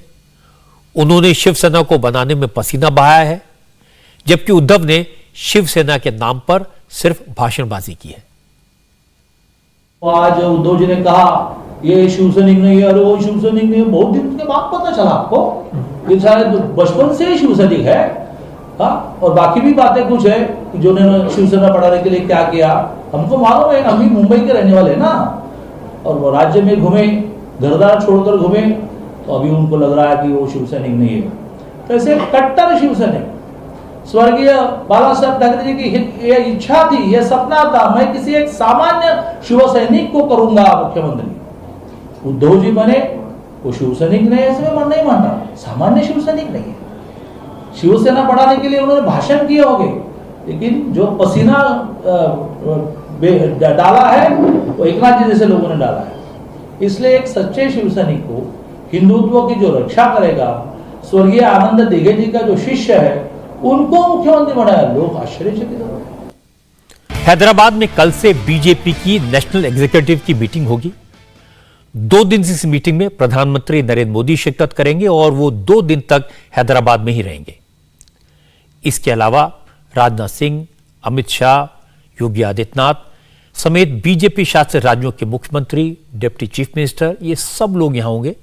उन्होंने शिवसेना को बनाने में पसीना बहाया है, जबकि उद्धव ने शिवसेना के नाम पर सिर्फ भाषणबाजी की है। आज उद्धव जी ने कहा ये शिवसैनिक नहीं है, अरे वो शिवसैनिक नहीं है। बहुत दिन के बाद पता चला आपको, ये शायद बचपन से ही शिवसैनिक है। हाँ, और बाकी भी बातें कुछ है जो उन्होंने शिवसेना बढ़ाने के लिए क्या किया हमको मालूम है। हम भी मुंबई के रहने वाले ना, और वो राज्य में घूमे, घरदार छोड़कर घूमे, तो अभी उनको लग रहा है कि वो शिवसैनिक नहीं है। तो ऐसे कट्टर शिवसैनिक, स्वर्गीय बाला साहब ठाकरे जी की ये इच्छा थी, ये सपना था, मैं किसी एक सामान्य शिवसैनिक को करूंगा मुख्यमंत्री। उद्धव जी बने, वो शिवसैनिक नहीं, ऐसे मैं नहीं मानता, सामान्य शिवसैनिक नहीं है। शिवसेना बढ़ाने के लिए उन्होंने भाषण किए होंगे, लेकिन जो पसीना डाला है वो एकनाथ जी जैसे लोगों ने डाला है। इसलिए एक सच्चे शिवसैनिक को, हिंदुत्व की जो रक्षा करेगा, स्वर्गीय आनंद दिघे जी का जो शिष्य है, उनको मुख्यमंत्री बनाया। लोग आश्चर्यचकित हो गए। हैदराबाद में कल से बीजेपी की नेशनल एग्जीक्यूटिव की मीटिंग होगी। 2 दिन से इस मीटिंग में प्रधानमंत्री नरेंद्र मोदी शिरकत करेंगे और वो 2 दिन तक हैदराबाद में ही रहेंगे। इसके अलावा राजनाथ सिंह, अमित शाह, योगी आदित्यनाथ समेत बीजेपी शासित राज्यों के मुख्यमंत्री, डिप्टी चीफ मिनिस्टर, ये सब लोग यहां होंगे।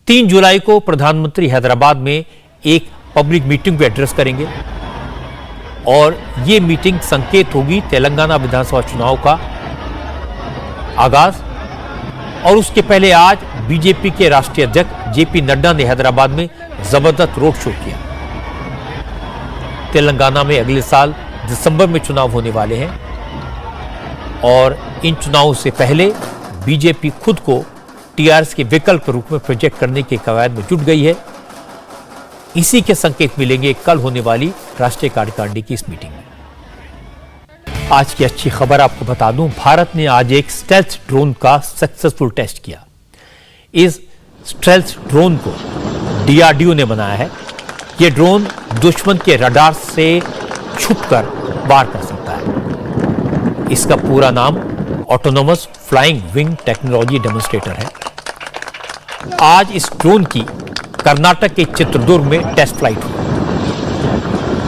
3 जुलाई को प्रधानमंत्री हैदराबाद में एक पब्लिक मीटिंग को एड्रेस करेंगे और ये मीटिंग संकेत होगी तेलंगाना विधानसभा चुनाव का आगाज। और उसके पहले आज बीजेपी के राष्ट्रीय अध्यक्ष जेपी नड्डा ने हैदराबाद में जबरदस्त रोड शो किया। तेलंगाना में अगले साल दिसंबर में चुनाव होने वाले हैं और इन चुनावों से पहले बीजेपी खुद को टीआरएस के विकल्प के रूप में प्रोजेक्ट करने की कवायद में जुट गई है। इसी के संकेत मिलेंगे कल होने वाली राष्ट्रीय कार्यकारिणी की इस मीटिंग में। आज की अच्छी खबर आपको बता दूं, भारत ने आज एक स्टेल्थ ड्रोन का सक्सेसफुल टेस्ट किया। इस स्टेल्थ ड्रोन को डीआरडीओ ने बनाया है। यह ड्रोन दुश्मन के रडार से छुपकर वार कर सकता है। इसका पूरा नाम autonomous flying wing technology demonstrator है। आज इस ड्रोन की कर्नाटक के चित्रदुर्ग में टेस्ट फ्लाइट हुई।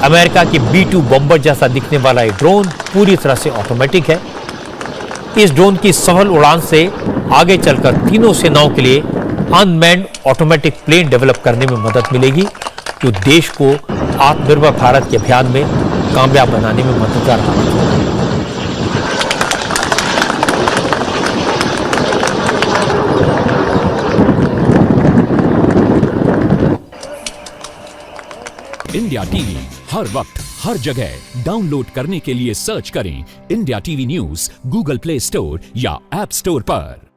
अमेरिका की B-2 बॉम्बर जैसा दिखने वाला ये ड्रोन पूरी तरह से ऑटोमेटिक है। इस ड्रोन की सफल उड़ान से आगे चलकर तीनों सेनाओं के लिए अनमैन्ड ऑटोमेटिक प्लेन डेवलप करने में मदद मिलेगी, जो देश को आत्मनिर्भर भारत के अभियान में कामयाब बनाने में मददगार होगा। इंडिया टीवी हर वक्त हर जगह डाउनलोड करने के लिए सर्च करें India TV news Google play store या ऐप स्टोर पर।